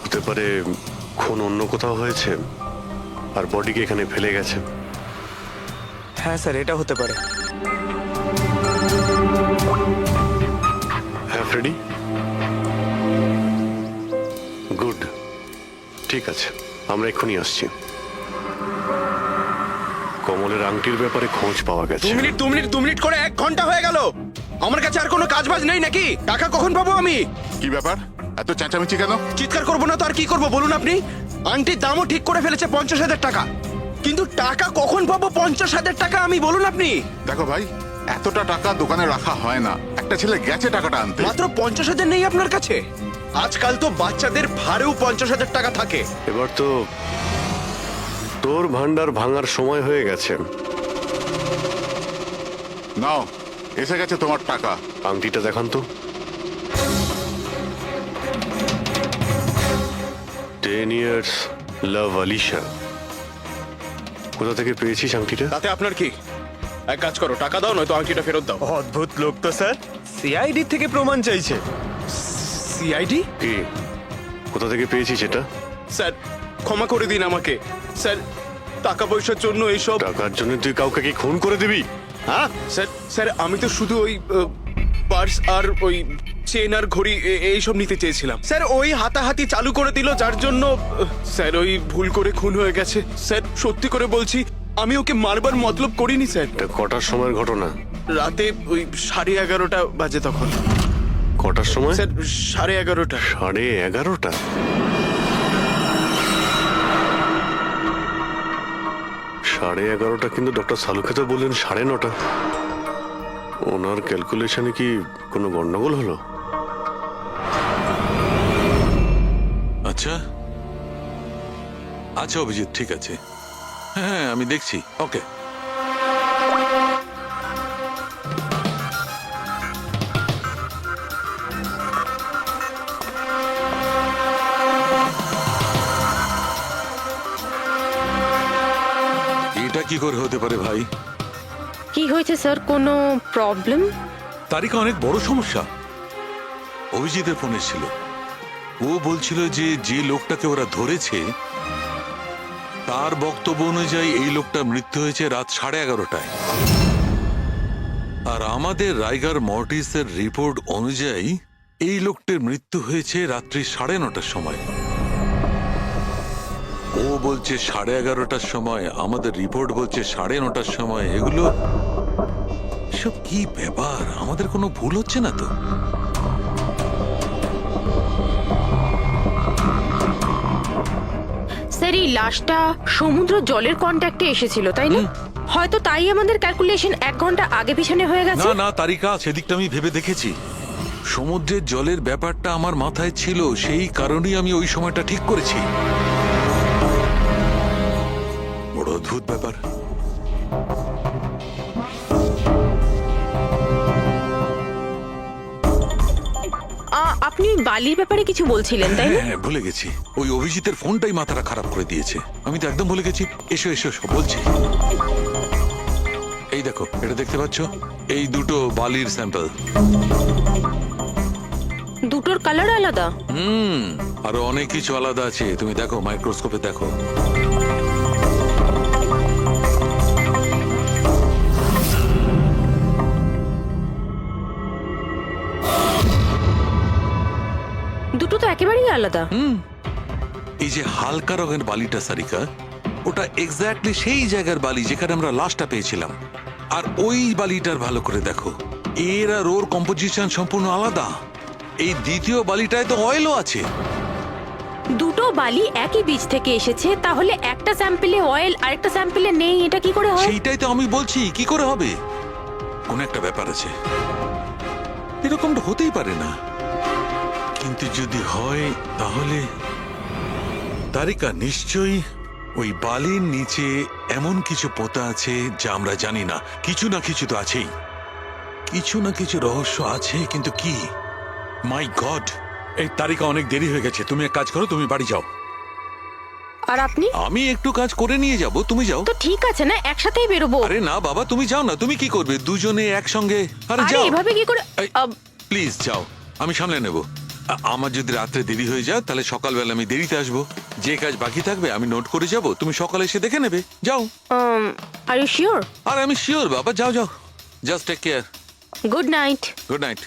হতে পারে খুন অন্য কোথাও হয়েছে আর বডিকে এখানে ফেলে গেছে। হ্যাঁ স্যার, এটা হতে পারে। হ্যাঁ ফ্রেডি, গুড, ঠিক আছে, আমরা এক্ষুনি আসছি। কমলের আংটির ব্যাপারে খোঁজ পাওয়া গেছে। 2 মিনিট করে 1 ঘন্টা হয়ে গেল। আমার কাছে আর কোনো কাজবাজ নেই নাকি? টাকা কখন পাবো আমি? কি ব্যাপার, এত চেঁচামেচি কেন? চিৎকার করবো না তো আর কি করবো বলুন আপনি? আংটির দামও ঠিক করে ফেলেছে 50,000 টাকা, কিন্তু টাকা কখন পাবো 50,000 টাকা আমি বলুন আপনি? দেখো ভাই, এতটা টাকা দোকানে রাখা হয় না। একটা ছেলে গেছে টাকাটা আনতে। মাত্র 50,000 নেই আপনার কাছে? আজকাল তো বাচ্চাদের ভাড়েও 50,000 টাকা থাকে। এবার তো তোর ভান্ডার ভাঙার সময় হয়ে গেছে। নাও, এসে গেছে তোমার টাকা। আংটিটা দেখান তো। 10 years লাভ আলিশা। কোথা থেকে পেয়েছিস আংটিটা? তাতে আপনার কি? এক কাজ করো, টাকা দাও, নয়তো আংটিটা ফেরত দাও। অদ্ভুত লোক তো স্যার, সিআইডি থেকে প্রমাণ চাইছে। সিআইডি? কি, কোথা থেকে পেয়েছিস এটা? স্যার ক্ষমা করে দিন আমাকে স্যার, টাকা পয়সার জন্য এইসব। টাকার জন্য তুই কাউকে কি খুন করে দিবি? হ্যাঁ স্যার, স্যার আমি তো শুধু ওই পার্স আর ওই চেন আর ঘড়ি এইসব নিতে চেয়েছিলাম। স্যার ওই হাতাহাতি চালু করে দিল, যার জন্য স্যার ওই ভুল করে খুন হয়ে গেছে। স্যার সত্যি করে বলছি, আমি ওকে মারবার মতলব করিনি স্যার। এটা কটার সময়ের ঘটনা? রাতে ওই 11:30 বাজে তখন। কটার সময়? স্যার 11:30। 11:30? সাড়ে 11টা, কিন্তু ডক্টর সালুকে তো বললেন 9:30। ওনার ক্যালকুলেশনে কি কোনো গন্ডগোল হলো? আচ্ছা আচ্ছা অভিজিৎ, ঠিক আছে, হ্যাঁ আমি দেখছি, ওকে। এটা কি করে হতে পারে ভাই? কি হয়েছে স্যার, কোনো প্রবলেম? তারিকা অনেক বড় সমস্যা। অভিজিতের ফোন এসেছিল, ও বলছিল যে যে লোকটাকে ওরা ধরেছে তার বক্তব্য অনুযায়ী এই লোকটার মৃত্যু হয়েছে রাত 11:30টায়, আর আমাদের রাইগার মর্টিসের রিপোর্ট অনুযায়ী এই লোকটির মৃত্যু হয়েছে রাত্রি 9:30টার সময়। ও বলছে 11:30টার সময়, আমাদের রিপোর্ট বলছে 9:30টার সময়। এগুলো সব কি ব্যাপার? আমাদের কোনো ভুল হচ্ছে না তো? স্যার এই লাশটা সমুদ্র জলের কন্ট্যাক্টে এসেছিল, তাই না? হয়তো তাই আমাদের ক্যালকুলেশন 1 ঘন্টা আগে পিছনে হয়ে গেছে। না না তারিকা, সেদিকটা আমি ভেবে দেখেছি। সমুদ্রের জলের ব্যাপারটা আমার মাথায় ছিল, সেই কারণেই আমি ওই সময়টা ঠিক করেছি। বড় অদ্ভুত ব্যাপার। আপনি বালির ব্যাপারে কিছু বলছিলেন, তাই না? হ্যাঁ ভুলে গেছি, ওই অভিজিতের ফোনটাই মাথাটা খারাপ করে দিয়েছে। আমি তো একদম ভুলে গেছি। এসো এসো এসো বলছি। এই দেখো, এটা দেখতে পাচ্ছ? এই দুটো বালির স্যাম্পল। দুটোর কালার আলাদা? আরো অনেক কিছু আলাদা আছে, তুমি দেখো, মাইক্রোস্কোপে দেখো। দুটো তো একেবারেই আলাদা। এই যে হালকা রঙের বালিটা সারিকা, ওটা এক্স্যাক্টলি সেই জায়গার বালি যেখানে আমরা লাশটা পেয়েছিলাম। আর ওই বালিটার ভালো করে দেখো, এর আর ওর কম্পোজিশন সম্পূর্ণ আলাদা। এই দ্বিতীয় বালিটায় তো অয়েলও আছে। দুটো বালি একই বীজ থেকে এসেছে, তাহলে একটা স্যাম্পলে অয়েল আর একটা স্যাম্পলে নেই, এটা কি করে হয়? সেইটাই তো আমি বলছি, কি করে হবে? কোন একটা ব্যাপার আছে, এরকমটা হতেই পারে না। কিন্তু যদি হয় তাহলে তারিকা নিশ্চয়ই ওই বালির নিচে এমন কিছু পোতা আছে যা আমরা জানি না। কিছু না কিছু তো আছেই, কিছু না কিছু রহস্য আছে, কিন্তু কি? মাই গড, এই তারিকা অনেক দেরি হয়ে গেছে। তুমি এক কাজ করো, তুমি বাড়ি যাও। আর আপনি? আমি একটু কাজ করে নিয়ে যাব, তুমি যাও। তো ঠিক আছে না, একসাথেই বেরোবো। আরে না বাবা, তুমি যাও না। তুমি কি করবে দুজনে একসঙ্গে? আরে যাও। এভাবে কি করে? প্লিজ যাও, আমি সামলে নেব। আমার যদি রাত্রে দেরি হয়ে যায় তাহলে সকালবেলা আমি দেরিতে আসবো। যে কাজ বাকি থাকবে আমি নোট করে যাব, তুমি সকালে এসে দেখে নেবে। যাও। Are you sure? আর আমি শিওর বাবা, যাও যাও, just take care. Good night. Good night.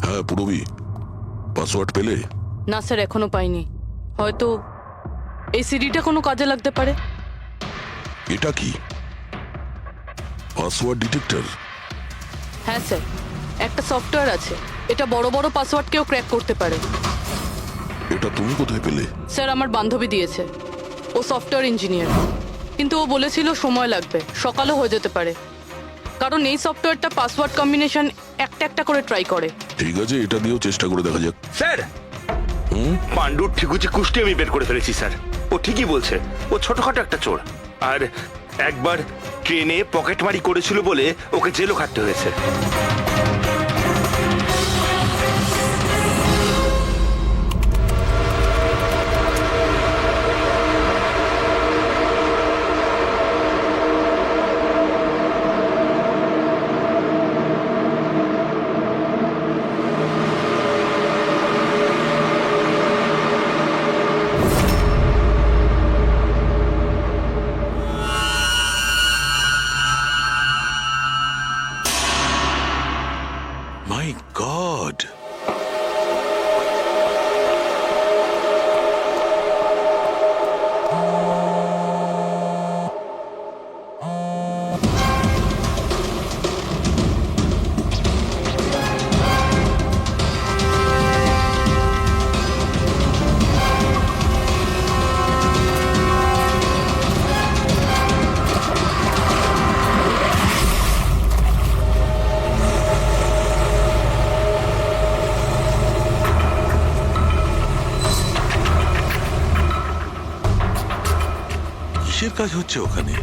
হ্যাঁ পুরবি, পাসওয়ার্ড পেলে? না স্যার, এখনো পাইনি। হয়তো এই সিডিটা কোনো কাজে লাগতে পারে। এটা কি পাসওয়ার্ড ডিটেক্টর? হ্যাঁ স্যার, একটা সফটওয়্যার আছে, এটা বড় বড় পাসওয়ার্ডকেও ক্র্যাক করতে পারে। এটা তুমি কোথায় পেলে? স্যার, আমার বান্ধবী দিয়েছে। ও সফটওয়্যার ইঞ্জিনিয়ার, কিন্তু ও বলেছিল সময় লাগবে, সকালও হয়ে যেতে পারে, কারণ এই সফটওয়্যারটা পাসওয়ার্ড কম্বিনেশন একটা একটা করে ট্রাই করে। ঠিক আছে, এটা দিয়েও চেষ্টা করে দেখা যাক। স্যার, পাণ্ডুর ঠিকুচি কুষ্টি আমি বের করে ফেলেছি স্যার। ও ঠিকই বলছে, ও ছোটখাটো একটা চোর, আর একবার ট্রেনে পকেটমারি করেছিল বলে ওকে জেলও খাটতে হয়েছে। মাই গড, কিসের কাজ হচ্ছে ওখানে?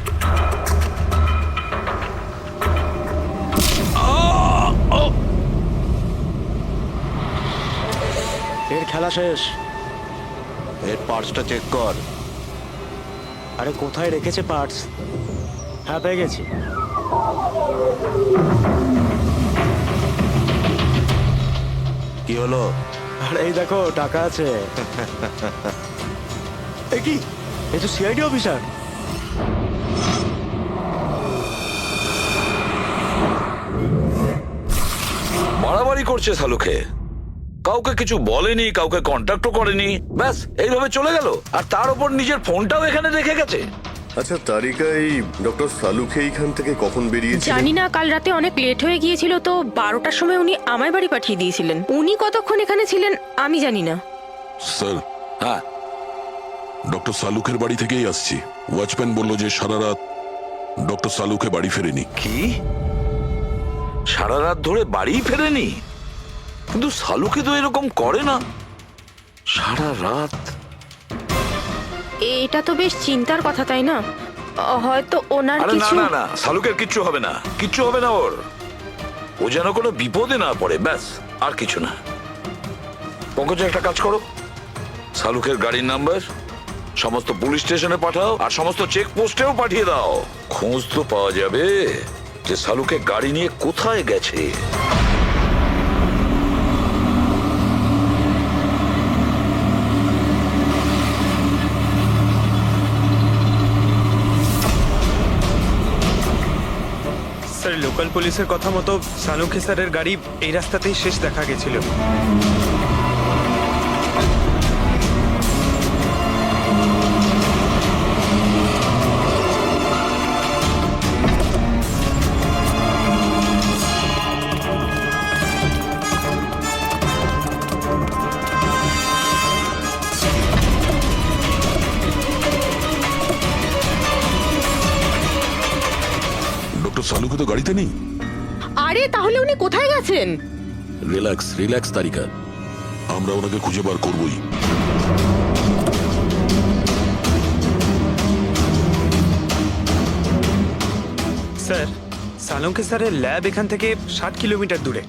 এর খেলা শেষ। এর পার্টসটা চেক কর। আরে কোথায় রেখেছে পার্টস? হ্যাঁ, পেয়ে গেছি। কি হলো? আরে এই দেখো, টাকা আছে। এ কি? এ তো সিআইডি অফিসার। বাড়াবাড়ি করছে শালুকে, কাউকে কিছু বলেনি, কাউকে কন্ট্যাক্টও করেনি, ব্যাস এইভাবে চলে গেল, আর তার উপর নিজের ফোনটাও এখানে রেখে গেছে। আচ্ছা তারিকা, এই ডক্টর সালুকে এইখান থেকে কখন বেরিয়েছে? জানি না, কাল রাতে অনেক লেট হয়ে গিয়েছিল তো 12টার সময় উনি আমার বাড়ি পাঠিয়ে দিয়েছিলেন। উনি কতক্ষণ এখানে ছিলেন আমি জানি না। স্যার, হ্যাঁ, ডক্টর সালুকের বাড়ি থেকেই আসছি। ওয়াচম্যান বলল যে সারা রাত ডক্টর সালুকে বাড়ি ফেরেনি। কি সারা রাত ধরে বাড়ি ফেরেনি? কিন্তু শালুকে তো এরকম করে না, সারা রাত। এটা তো বেশ চিন্তার কথা, তাই না? হয়তো ওনার আরে না কিছু। না না, শালুকের কিচ্ছু হবে না, কিচ্ছু হবে না ওর। ও যেন কোনো বিপদে না পড়ে, ব্যাস, আর কিছু না। পঙ্কজ, একটা কাজ করো, শালুকের গাড়ির নাম্বার সমস্ত পুলিশ স্টেশনে পাঠাও, আর সমস্ত চেকপোস্টেও পাঠিয়ে দাও। খোঁজ তো পাওয়া যাবে যে শালুকে গাড়ি নিয়ে কোথায় গেছে। স্যার, লোকাল পুলিশের কথা মতো সালুকে স্যারের গাড়ি এই রাস্তাতেই শেষ দেখা গেছিল। ডক্টর সালুকে তো গাড়িতে নেই। আরে তাহলে উনি কোথায় গেছেন? রিল্যাক্স রিল্যাক্স তারিকা, আমরা ওনাকে খুঁজে বার করবই। স্যার, সালুকে স্যারের ল্যাব এখান থেকে 60 কিলোমিটার দূরে।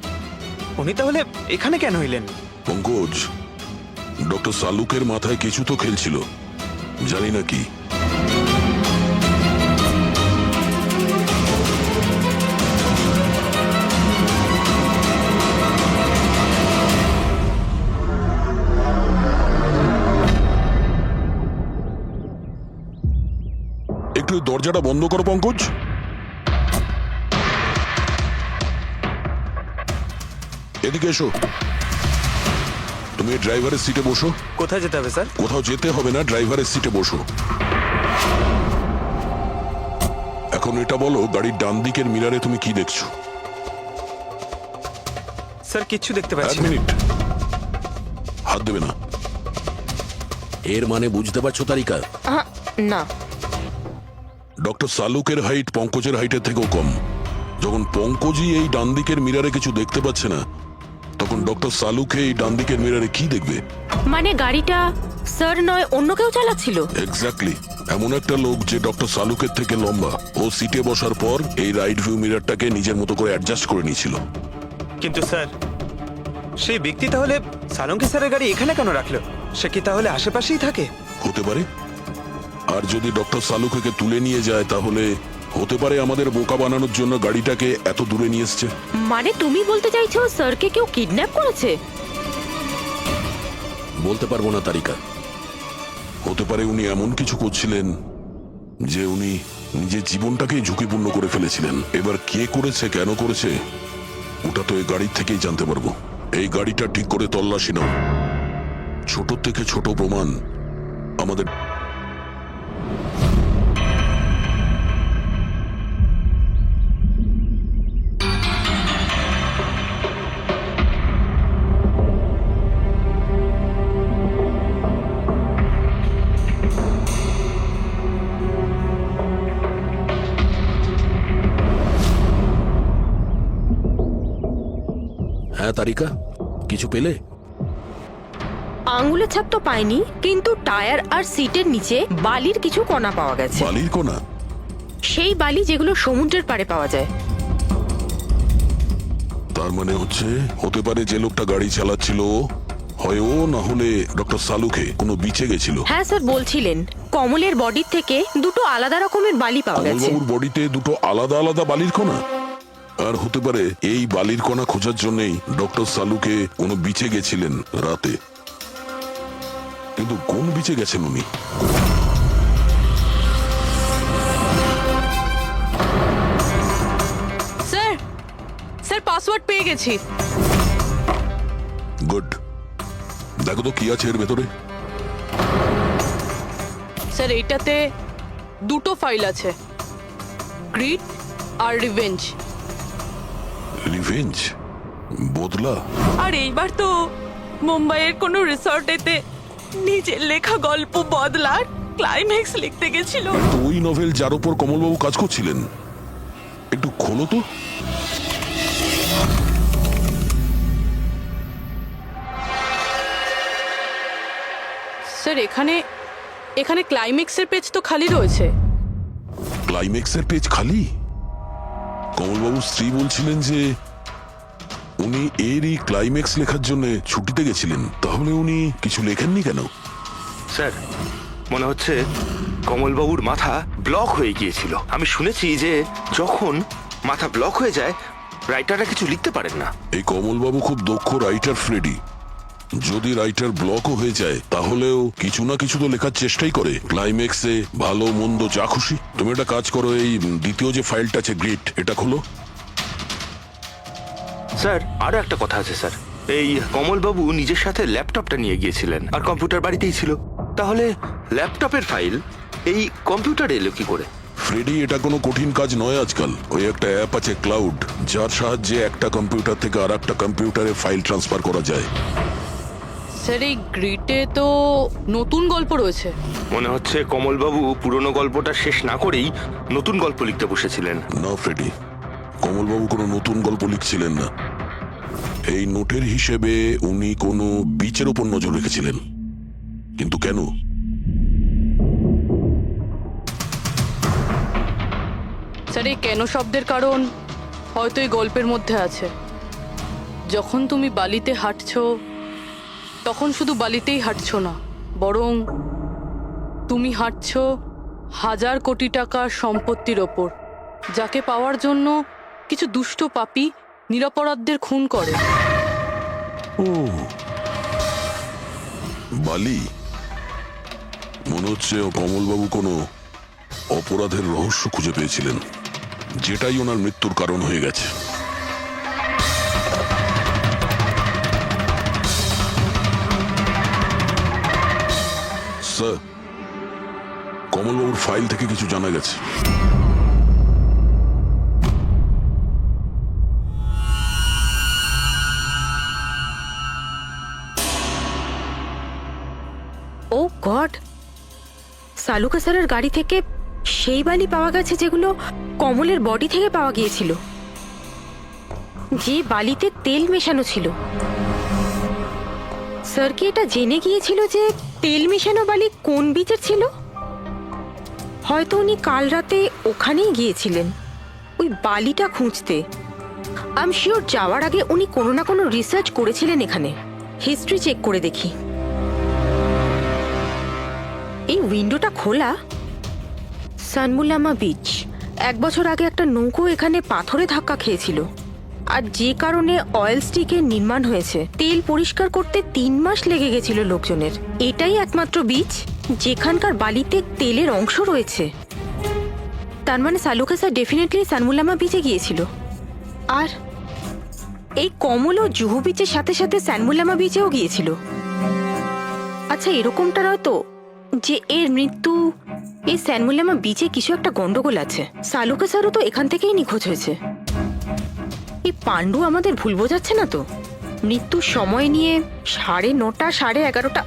উনি তাহলে এখানে কেন এলেন? পঙ্কজ, ডক্টর সালুকের মাথায় কিছু তো খেলছিল, জানি না কি। একটু এই দরজাটা বন্ধ করো পঙ্কজ। এদিকে এসো। তুমি ড্রাইভারের সিটে বসো। কোথায় যেতে হবে স্যার? কোথাও যেতে হবে না, ড্রাইভারের সিটে বসো। এখন এটা বলো, গাড়ির ডান দিকের মিরারে তুমি কি দেখছো? স্যার কিচ্ছু দেখতে এক পাচ্ছি না। মিনিট, হাত দেবে না। এর মানে বুঝতে পারছো তারিকা? না। ডক্টর সালুকের হাইট পঙ্কজের হাইটের থেকেও কম। যখন পঙ্কজই এই ডান দিকের মিরারে কিছু দেখতে পাচ্ছে না, তখন ডক্টর সালুকে এই ডান দিকের মিরারে কি দেখবে? মানে গাড়িটা স্যার নয় অন্য কেউ চালাচ্ছিল? এক্স্যাক্টলি, এমন একটা লোক যে ডক্টর সালুকের থেকে লম্বা। ও সিটে বসার পর এই রাইট ভিউ মিরারটাকে নিজের মতো করে অ্যাডজাস্ট করে নিয়েছিল। কিন্তু স্যার সেই ব্যক্তি তাহলে সালঙ্কি স্যারের গাড়ি এখানে কেন রাখলো? সে কি তাহলে আশেপাশেই থাকে? হতে পারে। আর যদি ডক্টর সালুকে তুলে নিয়ে যায়, তাহলে হতে পারে আমাদের বোকা বানানোর জন্য গাড়িটাকে এত দূরে নিয়ে এসছে। মানে তুমি বলতে চাইছো স্যারকে কেউ কিডন্যাপ করেছে? বলতে পারবো না তারিকা। হতে পারে উনি এমন কিছু করছিলেন যে উনি নিজের জীবনটাকেই ঝুঁকিপূর্ণ করে ফেলেছিলেন। এবার কে করেছে, কেন করেছে, ওটা তো এই গাড়ির থেকেই জানতে পারবো। এই গাড়িটা ঠিক করে তল্লাশি নাও। ছোট থেকে ছোট প্রমাণ আমাদের। হ্যাঁ তারিকা, কিছু পেলে? আঙ্গুলের ছাপ তো পাইনি, কিন্তু টায়ার আর সিটের নিচে বালির কিছু কণা পাওয়া গেছে। বালির কণা? সেই বালি যেগুলো সমুদ্রের পাড়ে পাওয়া যায়। তার মানে হচ্ছে হতে পারে যে লোকটা গাড়ি চালাচ্ছিল হয় ও, না হলে ডক্টর সালুকে কোনো বিচে গেছিল। হ্যাঁ স্যার বলছিলেন কমলের বডির থেকে দুটো আলাদা রকমের বালি পাওয়া গেছে। কমলবাবুর বডিতে দুটো আলাদা আলাদা বালির কণা? আর হতে পারে এই বালির কণা খোঁজার জন্যই ডক্টর সালুকে কোনো বিচে গেছিলেন রাতে। কিন্তু কোন বিচে গেছেন উনি? স্যার, স্যার পাসওয়ার্ড পেয়ে গেছি। গুড। দেখো তো কি আছে এর ভেতরে। স্যার এইটাতে দুটো ফাইল আছে, গ্রিড আর রিভেঞ্জ। রিভেঞ্জ? বদলা? আর এইবার তো মুম্বাইয়ের কোনো রিসর্টেতে নিজের লেখা গল্প বদলার ক্লাইম্যাক্স লিখতে গেছিল। তো ওই নভেল যার উপর কমলবাবু কাজ করছিলেন, একটু খোলো তো। স্যার এখানে এখানে ক্লাইম্যাক্সের পেজ তো খালি রয়েছে। ক্লাইম্যাক্সের পেজ খালি? কমলবাবুর স্ত্রী বলছিলেন যে উনি এরই ক্লাইম্যাক্স লেখার জন্য ছুটিতে গেছিলেন। তাহলে উনি কিছু লেখেননি কেন? স্যার মনে হচ্ছে কমলবাবুর মাথা ব্লক হয়ে গিয়েছিল। আমি শুনেছি যে যখন মাথা ব্লক হয়ে যায় রাইটাররা কিছু লিখতে পারেন না। এই কমলবাবু খুব দক্ষ রাইটার ফ্রেডি। যদি রাইটার ব্লকও হয়ে যায় তাহলেও কিছু না কিছু তো লেখার চেষ্টাই করে। ক্লাইম্যাক্সে ভালো মন্দ যা খুশি। তুমি একটা কাজ করো, এই দ্বিতীয় যে ফাইলটা আছে গ্রিড, এটা খোলো। স্যার আরো একটা কথা আছে স্যার। এই কমলবাবু নিজের সাথে ল্যাপটপটা নিয়ে গিয়েছিলেন আর কম্পিউটার বাড়িতেই ছিল। তাহলে ল্যাপটপের ফাইল এই কম্পিউটারে এলো কি করে? ফ্রেডি, এটা কোনো কঠিন কাজ নয় আজকাল। ওই একটা অ্যাপ আছে ক্লাউড, যার সাহায্যে একটা কম্পিউটার থেকে আর একটা কম্পিউটারে ফাইল ট্রান্সফার করা যায়। স্যার এই গ্রিডে তো নতুন গল্প রয়েছে। মনে হচ্ছে কমলবাবু পুরনো গল্পটা শেষ না করেই নতুন গল্প লিখতে বসেছিলেন। না ফ্রেডি, কমলবাবু কোনো নতুন গল্প লিখছিলেন না। এই নোটের হিসেবে উনি কোনো বিচের ওপর নজর রেখেছিলেন। কিন্তু কেন? স্যার এই কেন শব্দের কারণ হয়তো এই গল্পের মধ্যে আছে। যখন তুমি বালিতে হাঁটছো তখন শুধু বালিতেই হাঁটছো না, বরং তুমি হাঁটছো 1000 কোটি টাকার সম্পত্তির ওপর, যাকে পাওয়ার জন্য কিছু দুষ্ট পাপী নিরপরাধদের খুন করে। ও বালি। মনে হচ্ছে কমলবাবু কোনো অপরাধের রহস্য খুঁজে পেয়েছিলেন, যেটাই ওনার মৃত্যুর কারণ হয়ে গেছে। স্যার, কমলবাবুর ফাইল থেকে কিছু জানা গেছে। ও গড, সালুকা স্যারের গাড়ি থেকে সেই বালি পাওয়া গেছে যেগুলো কমলের বডি থেকে পাওয়া গিয়েছিল, যে বালিতে তেল মেশানো ছিল। স্যার কি এটা জেনে গিয়েছিল যে তেল মেশানো বালি কোন বীচের ছিল? হয়তো উনি কাল রাতে ওখানেই গিয়েছিলেন ওই বালিটা খুঁজতে। আই এম শিওর যাওয়ার আগে উনি কোনো না কোনো রিসার্চ করেছিলেন এখানে। হিস্ট্রি চেক করে দেখি। এই উইন্ডোটা খোলা। সানমুলামা বিচ, 1 বছর আগে একটা নৌকো এখানে পাথরে ধাক্কা খেয়েছিল, আর যে কারণে অয়েল স্টিকের নির্মাণ হয়েছে। তেল পরিষ্কার করতে 3 মাস লেগে গেছিল লোকজনের। এটাই একমাত্র বিচ যেখানকার বালিতে তেলের অংশ রয়েছে। তার মানে সালুকা স্যার ডেফিনেটলি সানমুলামা বিচে গিয়েছিল। আর এই কমল ও জুহু বিচের সাথে সাথে সানমুলামা বিচেও গিয়েছিল। আচ্ছা, এরকমটা নয় তো যে এর মৃত্যু এই সানমুলামা বিচে কিছু একটা গন্ডগোল আছে? সালুকা স্যারও তো এখান থেকেই নিখোঁজ হয়েছে। এই পাণ্ডু আমাদের ভুল বোঝাচ্ছে না তো? মৃত্যুর সময় নিয়ে 9:30 11:30।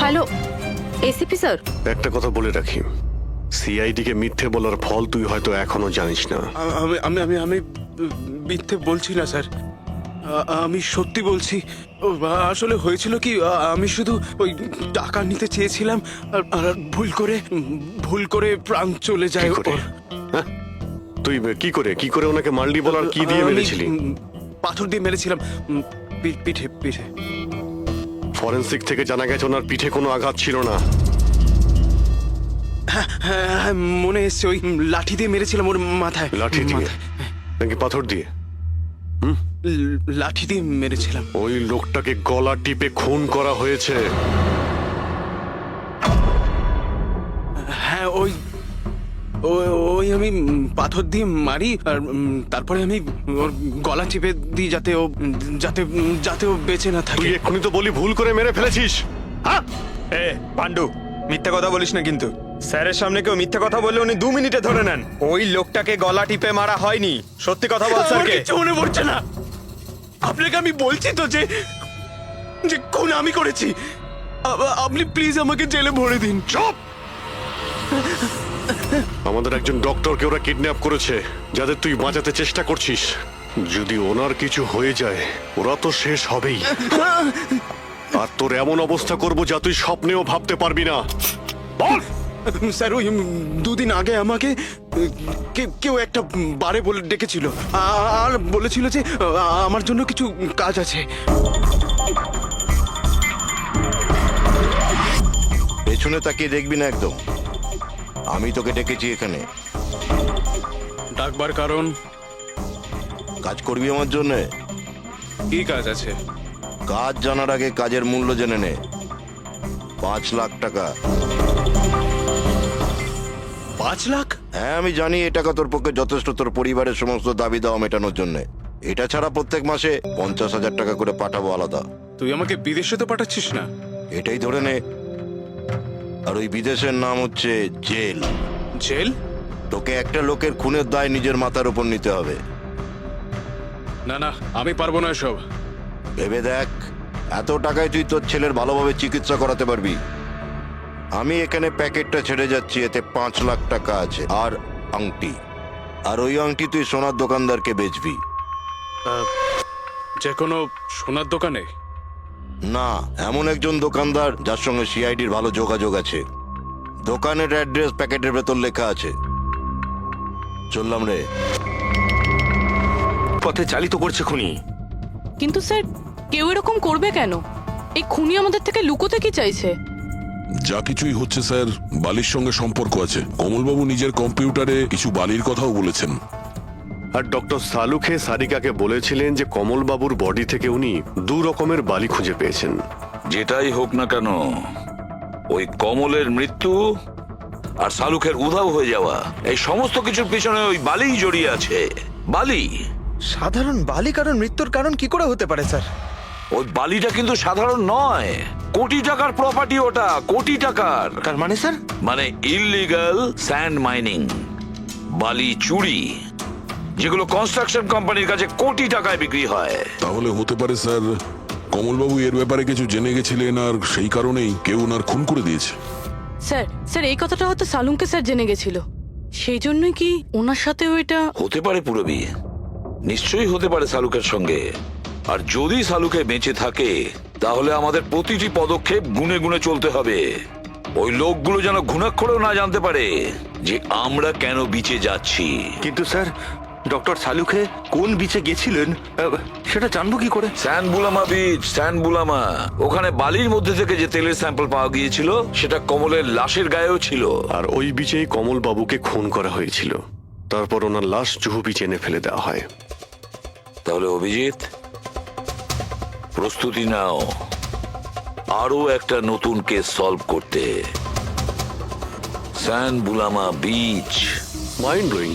হ্যালো এসিপি স্যার, একটা কথা বলে রাখি, সিআইডি কে মিথ্যে বলার ফল তুই হয়তো এখনো জানিস না। আমি আমি আমি মিথ্যে বলছি না স্যার, আমি সত্যি বলছি। আসলে হয়েছিল কি, আমি শুধু ওই টাকা নিতে চেয়েছিলাম আর ভুল করে প্রাণ চলে যায় ওর। তুই কি করে ওনাকে মারলি বল, আর কি দিয়ে মেরেছিলি? পাথর দিয়ে মেরেছিলাম, পিঠে পিঠে। ফরেনসিক থেকে জানা গেছে ওনার পিঠে কোনো আঘাত ছিল না। হ্যাঁ, মনে এসছে, ওই লাঠি দিয়ে মেরেছিলাম ওর মাথায়। লাঠি দিয়ে নাকি পাথর দিয়ে? লাঠি দিয়ে মেরেছিলাম। ওই লোকটাকে গলা টিপে খুন করা হয়েছে। হ্যাঁ, ওই আমি পাথর দিয়ে মারি, আর তারপরে আমি ওর গলা চিপে দিই যাতে ও বেঁচে না থাকে। তুই এক্ষুনি তো বলি ভুল করে মেরে ফেলেছিস। হ্যাঁ এ পাণ্ডু, মিথ্যা কথা বলিস না কিন্তু। স্যারের সামনে কেউ মিথ্যা কথা বললে উনি 2 মিনিটে ধরে নেন। ওই লোকটাকে গলা টিপে মারা হয়নি। সত্যি কথা বল স্যারকে। কিছু মনে পড়ছে না। আপনাকে আমি বলছি তো যে খুন আমি করেছি। আপনি প্লিজ আমাকে জেলে ভরে দিন। চুপ! আমাদের একজন ডক্টরকে ওরা কিডন্যাপ করেছে, যাদের তুই বাঁচাতে চেষ্টা করছিস। যদি ওনার কিছু হয়ে যায় ওরা তো শেষ হবেই। আর তোর এমন অবস্থা করবো যা তুই স্বপ্নেও ভাবতে পারবি না। বল! স্যার, ওই 2 দিন আগে আমাকে কেউ একটা বারে বলে ডেকেছিল আর বলেছিল যে আমার জন্য কিছু কাজ আছে। পেছনে তাকিয়ে দেখবি না একদম। আমি তোকে ডেকেছি এখানে। ডাকবার কারণ? কাজ করবি আমার জন্য? কি কাজ আছে? কাজ জানার আগে কাজের মূল্য জেনে নে। 5 লাখ টাকা। 5 লাখ? হ্যাঁ, আমি জানি এই টাকা তোর পক্ষে যথেষ্ট তোর পরিবারের সমস্ত দাবি দাওয়া মেটানোর জন্য। এটা ছাড়া প্রত্যেক মাসে 50,000 টাকা করে পাঠাবো আলাদা। তুই আমাকে বিদেশে তো পাঠাচ্ছিস না? এটাই ধরে নে। আর ওই বিদেশের নাম হচ্ছে জেল। জেল? তোকে একটা লোকের খুনের দায় নিজের মাথার উপর নিতে হবে। না না, আমি পারবো না এসব। ভেবে দেখ, এত টাকায় তুই তোর ছেলের ভালোভাবে চিকিৎসা করাতে পারবি। আমি এখানে প্যাকেটটা ছেড়ে যাচ্ছি, এতে 5 লাখ টাকা আছে আর আংটি। আর ওই আংটি তুই সোনার দোকানদারকে বেচবি। যে কোনো সোনার দোকানে? না, এমন একজন দোকানদার যার সঙ্গে সিআইডির ভালো যোগাযোগ আছে। দোকানের অ্যাড্রেস প্যাকেটের ভেতর লেখা আছে। চললাম রে। পথে চালিত করছে খুনি। কিন্তু স্যার, কেউ এরকম করবে কেন? এই খুনি আমাদের থেকে লুকোতে কি চাইছে? যা কিছুই হচ্ছে স্যার, বালির সঙ্গে সম্পর্ক আছে। কমলবাবু নিজের কম্পিউটারে কিছু বালির কথাও বলেছেন। আর ডক্টর সালুখে সারিকাকে বলেছিলেন যে কমলবাবুর বডি থেকে উনি 2 রকমের বালি খুঁজে পেয়েছেন। যেটাই হোক না কেন, ওই কমলের মৃত্যু আর শালুকের উধাও হয়ে যাওয়া, এই সমস্ত কিছুর পিছনে ওই বালিই জড়িয়ে আছে। বালি। সাধারণ বালি কারণ মৃত্যুর কারণ কি করে হতে পারে স্যার? ওই বালিটা কিন্তু সাধারণ নয়, কোটি টাকার প্রপার্টি ওটা, কোটি টাকার। তার মানে স্যার? মানে ইললিগাল স্যান্ড মাইনিং, বালি চুরি, যেগুলো কনস্ট্রাকশন কোম্পানির কাছে কোটি টাকায় বিক্রি হয়। তাহলে হতে পারে স্যার কমলবাবু এর ব্যাপারে কিছু জেনে গেছিলেন আর সেই কারণেই কেউ ওনার খুন করে দিয়েছে। স্যার এই কথাটা হয়তো সালুঙ্কে স্যার জেনে গেছিল, সেই জন্যই কি ওনার সাথেও এটা হতে পারে। পুরবী, নিশ্চয়ই হতে পারে শালুকের সঙ্গে। আর যদি শালুকে বেঁচে থাকে তাহলে আমাদের প্রতিটি পদক্ষেপ গুনে গুনে চলতে হবে। ওই লোকগুলো যেন ঘুণাক্ষরেও না জানতে পারে যে আমরা কেন বিচে যাচ্ছি। কিন্তু স্যার, ডক্টর সালুখে কোন বিচে গেছিলেন সেটা জানবো কি করে? স্যান্ডবুলামা বিচ, স্যান্ডবুলামা। ওখানে বালির মধ্যে থেকে যে তেলের স্যাম্পল পাওয়া গিয়েছিল সেটা কমলের লাশের গায়েও ছিল। আর ওই বিচেই কমলবাবুকে খুন করা হয়েছিল। তারপর ওনার লাশ জুহু বিচে এনে ফেলে দেওয়া হয়। তাহলে অভিজিৎ, প্রস্তুতি নাও আরো একটা নতুন কেস সলভ করতে। স্যান্ডবুলামা বিচ। Mind blowing.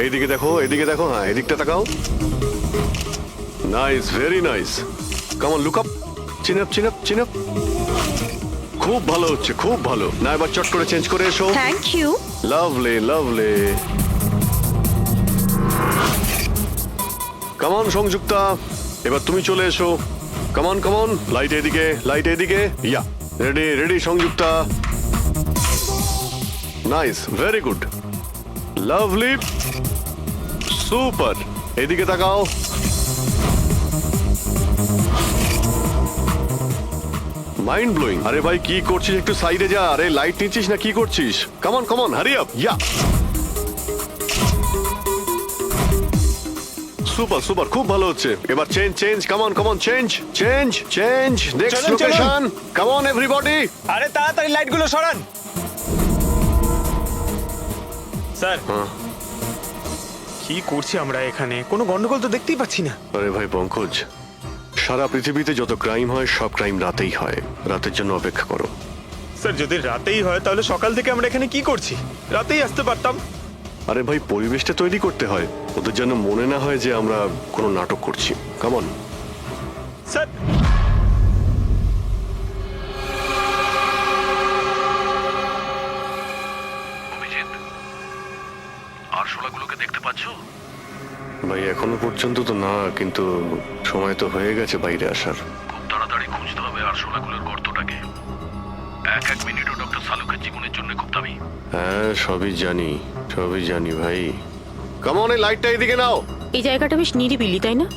এইদিকে দেখো, এদিকে দেখো, হ্যাঁ এদিকটা তাকাও। Nice, very nice. Come on, look up, chin up, chin up, chin up. খুব ভালো হচ্ছে, খুব ভালো। না এবার চট করে চেঞ্জ করে এসো। Thank you. Lovely, lovely. Come on Sanjukta, এবার তুমি চলে এসো। Come on, come on. Light এদিকে, লাইট এদিকে। Yeah, ready, ready Sanjukta. Nice, very good, lovely, super. এদিকে তাকাও। Mind blowing. আরে ভাই কি করছিস, একটু সাইডে যা। আরে লাইট নিচ্ছিস না কি করছিস? Come on, come on, hurry up. Yeah, super, super, খুব ভালো হচ্ছে। এবার change, change, come on, come on, change, change, change. Next location, come on everybody. আরে তাড়াতাড়ি লাইটগুলো সরান। স্যার, কি করছি আমরা এখানে? কোনো গন্ডগোল তো দেখতেই পাচ্ছি না। আরে ভাই পঙ্কজ, সারা পৃথিবীতে যত ক্রাইম হয় সব ক্রাইম রাতেই হয়। রাতের জন্য অপেক্ষা করো। স্যার, যদি রাতেই হয় তাহলে সকাল থেকে আমরা এখানে কি করছি? রাতেই আসতে পারতাম। আরে ভাই পরিবেশটা তৈরি করতে হয়, ওদের যেন মনে না হয় যে আমরা কোনো নাটক করছি। Come on. স্যার, আরশোলাগুলোকে দেখতে পাচ্ছো? ভাই এখনো পর্যন্ত তো না, কিন্তু সময় তো হয়ে গেছে বাইরে আসার। খুব তাড়াতাড়ি খুঁজতে হবে আরশোলাগুলোর গর্তটাকে। এক মিনিটও ডক্টর সালুকের জীবনের জন্য খুব দামি। হ্যাঁ সবই জানি, সবই জানি ভাই। কাম অন, এই লাইটটা এদিকে নাও। এই জায়গাটা বেশ নিরিবিলি, তাই না?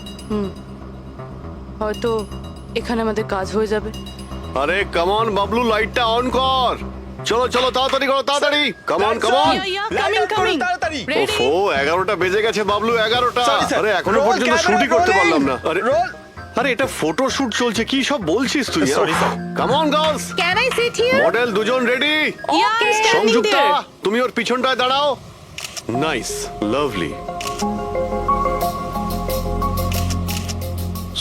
হয়তো এখানে আমাদের কাজ হয়ে যাবে। আরে কাম অন বাবলু, লাইটটা অন কর। চলো চলো, তাড়াতাড়ি করো, তাড়াতাড়ি। Come on, come on. তাড়াতাড়ি। ওফো, 11টা বেজে গেছে বাবলু, 11টা। আরে এখনো পর্যন্ত শুটই করতে পারলাম না। আরে আরে এটা ফটো শুট চলছে, কি সব বলছিস তুই? Sorry sir. Come on girls. Can I sit here? Model দুজন রেডি। ওকে, সংযুক্তা তুমি ওর পিছনটায় দাঁড়াও। Nice, lovely,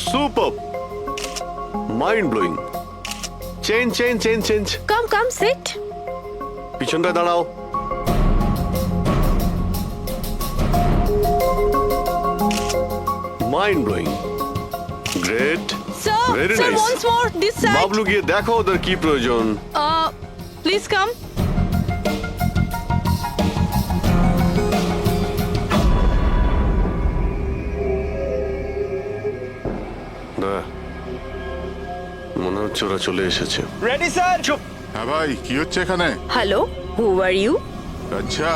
super, mind blowing. Change, change, change, change. Come come sit. পিছনটায় দাঁড়াও। Mind blowing, great, very nice. once more this side. Bablu গিয়ে দেখো ওদের কি প্রয়োজন। Please come. মনে হচ্ছে ওরা চলে এসেছে। Ready sir. চুপ। হ্যাঁ ভাই, কি হচ্ছে এখানে? Hello, who are you? আচ্ছা,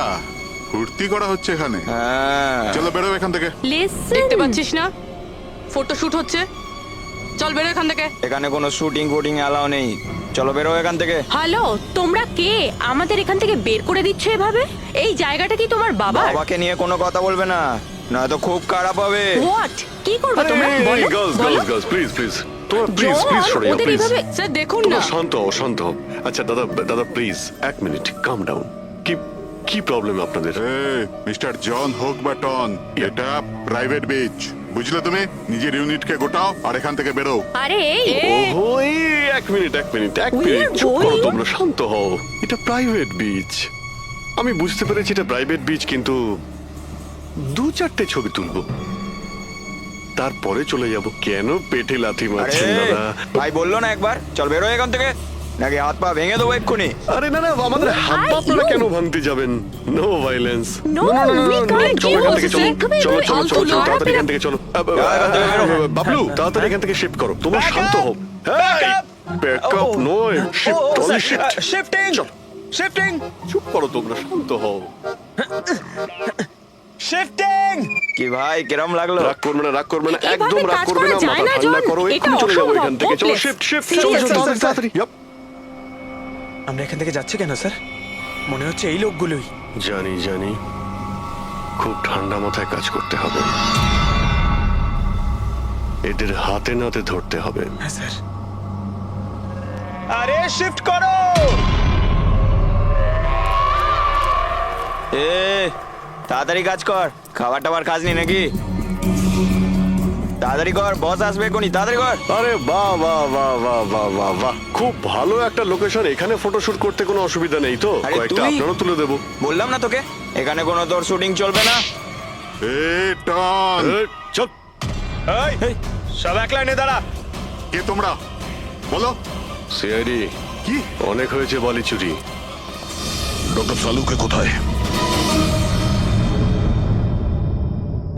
ফুর্তি করা হচ্ছে এখানে। চলো বেরো এখান থেকে। লিসেন, দেখতে পাচ্ছিস না ফটো শুট হচ্ছে? চল বেরো এখান থেকে। এখানে কোনো শুটিং ফুটিং অ্যালাউ নেই। চলো বেরো এখান থেকে। হ্যালো, তোমরা কে? আমাদের এখান থেকে বের করে দিচ্ছ এভাবে? এই জায়গাটা কি তোমার বাবার? বাবাকে নিয়ে কোনো কথা বলবে না, নয়তো খুব খারাপ হবে। হোয়াট? কি করবে তোমরা? বলো, গার্লস, বলো। গার্লস, গার্লস, প্লিজ প্লিজ, তোমরা প্লিজ প্লিজ সরে যাও, ওদের প্লিজ। এভাবে স্যার দেখুন না। তোমরা শান্ত হও, শান্ত হও। আচ্ছা দাদা, দাদা প্লিজ এক মিনিট, কাম ডাউন। কি কি কি প্রবলেম আপনাদের? মিস্টার জন হোক বা টন, এটা প্রাইভেট বিচ, বুঝলে তুমি? নিজের ইউনিটকে গোটাও আর এখান থেকে বেরো। আরে ওহো, এক মিনিট চুপ করো তোমরা, শান্ত হও। এটা প্রাইভেট বিচ, আমি বুঝতে পেরেছি এটা প্রাইভেট বিচ, কিন্তু 2-4টে ছবি তুলবো, তারপরে চলে যাব। কেন পেটে লাথি মারছেন দাদা? ভাই বললো না একবার চল বেরো এখান থেকে, নাকি হাত পা ভেঙে দেবো এক্ষুনি? আরে না, আমাদের হাত পা আপনারা কেন ভাঙতে যাবেন? No violence. No, we can't চলো এখান থেকে, do চলো তাড়াতাড়ি এখান থেকে চলো। বাবলু, তাড়াতাড়ি এখান থেকে শিফট করো। তোমরা শান্ত হও। ব্যাকআপ নয়, শিফট, অনলি শিফট। শিফটিং চুপ করো তোমরা, শান্ত হও। শিফটিং। কি ভাই কিরম লাগলো? রাগ করবে না, একদম রাগ করবে না, মাথা ঠান্ডা করো, এক্ষুনি চলে যাবো এখান থেকে। চলো শিফট, চলো তাড়াতাড়ি। আমরা এখান থেকে যাচ্ছি কেন স্যার? মনে হচ্ছে এই লোকগুলোই। জানি, খুব ঠান্ডা মাথায় কাজ করতে হবে, এদের হাতে নাতে ধরতে হবে। হ্যাঁ স্যার। আরে শিফট করো। তাড়াতাড়ি কাজ কর, খাবার টাবার খাস নি নাকি? তাড়াতাড়ি কর, বস আসবে কোনি, তাড়াতাড়ি কর। আরে বাহ, খুব ভালো একটা লোকেশন, এখানে ফটোশুট করতে কোনো অসুবিধা নেই তো? আরে কয়েকটা তুই- আপনারও তুলে দেবো। বললাম না তোকে এখানে কোনো তোর শুটিং চলবে না। চল, সব এক লাইনে দাঁড়া। কে তোমরা বলো? সিআইডি। কি অনেক হয়েছে বালি চুরি। ডক্টর সালুকে কোথায়?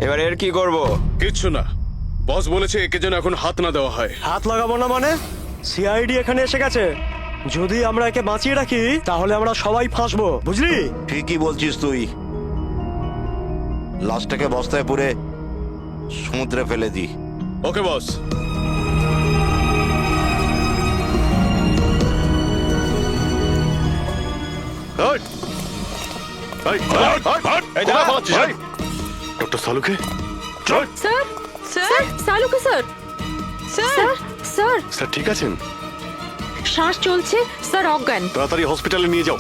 এবার এর কি করব? কিচ্ছু না, বস বলেছে একে যেন এখন হাত না দেওয়া হয়। হাত লাগাবো না মানে? সিআইডি এখানে এসে গেছে, যদি আমরা একে বাঁচিয়ে রাখি তাহলে আমরা সবাই ফাঁসবো, বুঝলি? ঠিকই বলছিস তুই, লাশটাকে বস্তায় পুরে সমুদ্রে ফেলে দি। ওকে বস। ডক্টর সালুকে? স্যার, সালুকে স্যার, স্যার ঠিক আছেন? শ্বাস চলছে স্যার, অজ্ঞান। তাড়াতাড়ি হসপিটালে নিয়ে যাও।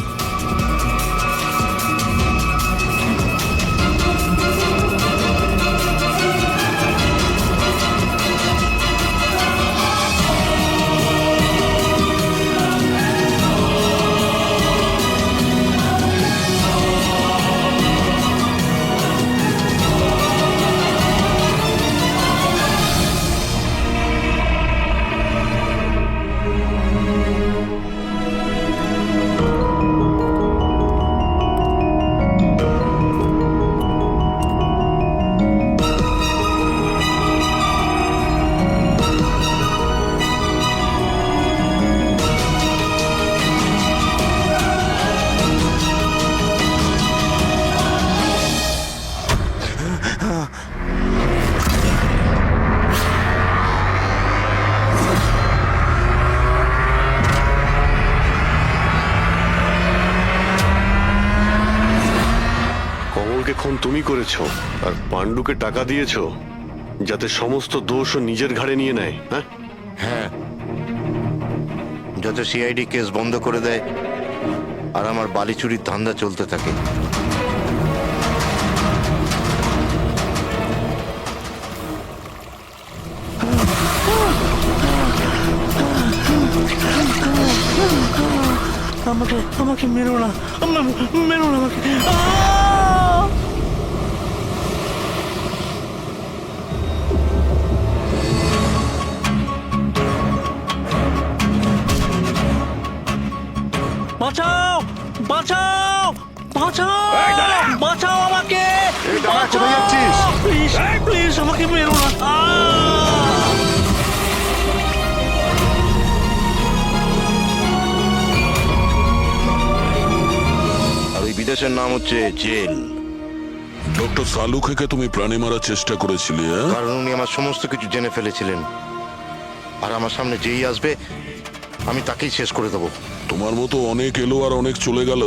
কমলকে খুন তুমি করেছো আর পাণ্ডুকে টাকা দিয়েছো যাতে সমস্ত দোষ ও নিজের ঘাড়ে নিয়ে নেয়। হ্যাঁ, যাতে সিআইডি কেস বন্ধ করে দেয় আর আমার বালি চুরির ধান্দা চলতে থাকে। আমাকে মেরো না, আমাকে। বাঁচাও আমাকে, প্লিজ আমাকে মেরো না। আর ওই বিদেশের নাম হচ্ছে জেল। ডক্টর সালুকে তুমি প্রাণে মারার চেষ্টা করেছিলে? কারণ উনি আমার সমস্ত কিছু জেনে ফেলেছিলেন, আর আমার সামনে যেই আসবে আমি তাকেই শেষ করে দেবো। তোমার মতো অনেক এলো আর অনেক চলে গেল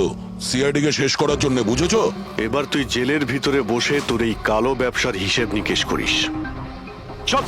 সিআইডি কে শেষ করার জন্য, বুঝেছো? এবার তুই জেলের ভিতরে বসে তোর এই কালো ব্যবসার হিসেব নিকেশ করিস। চল।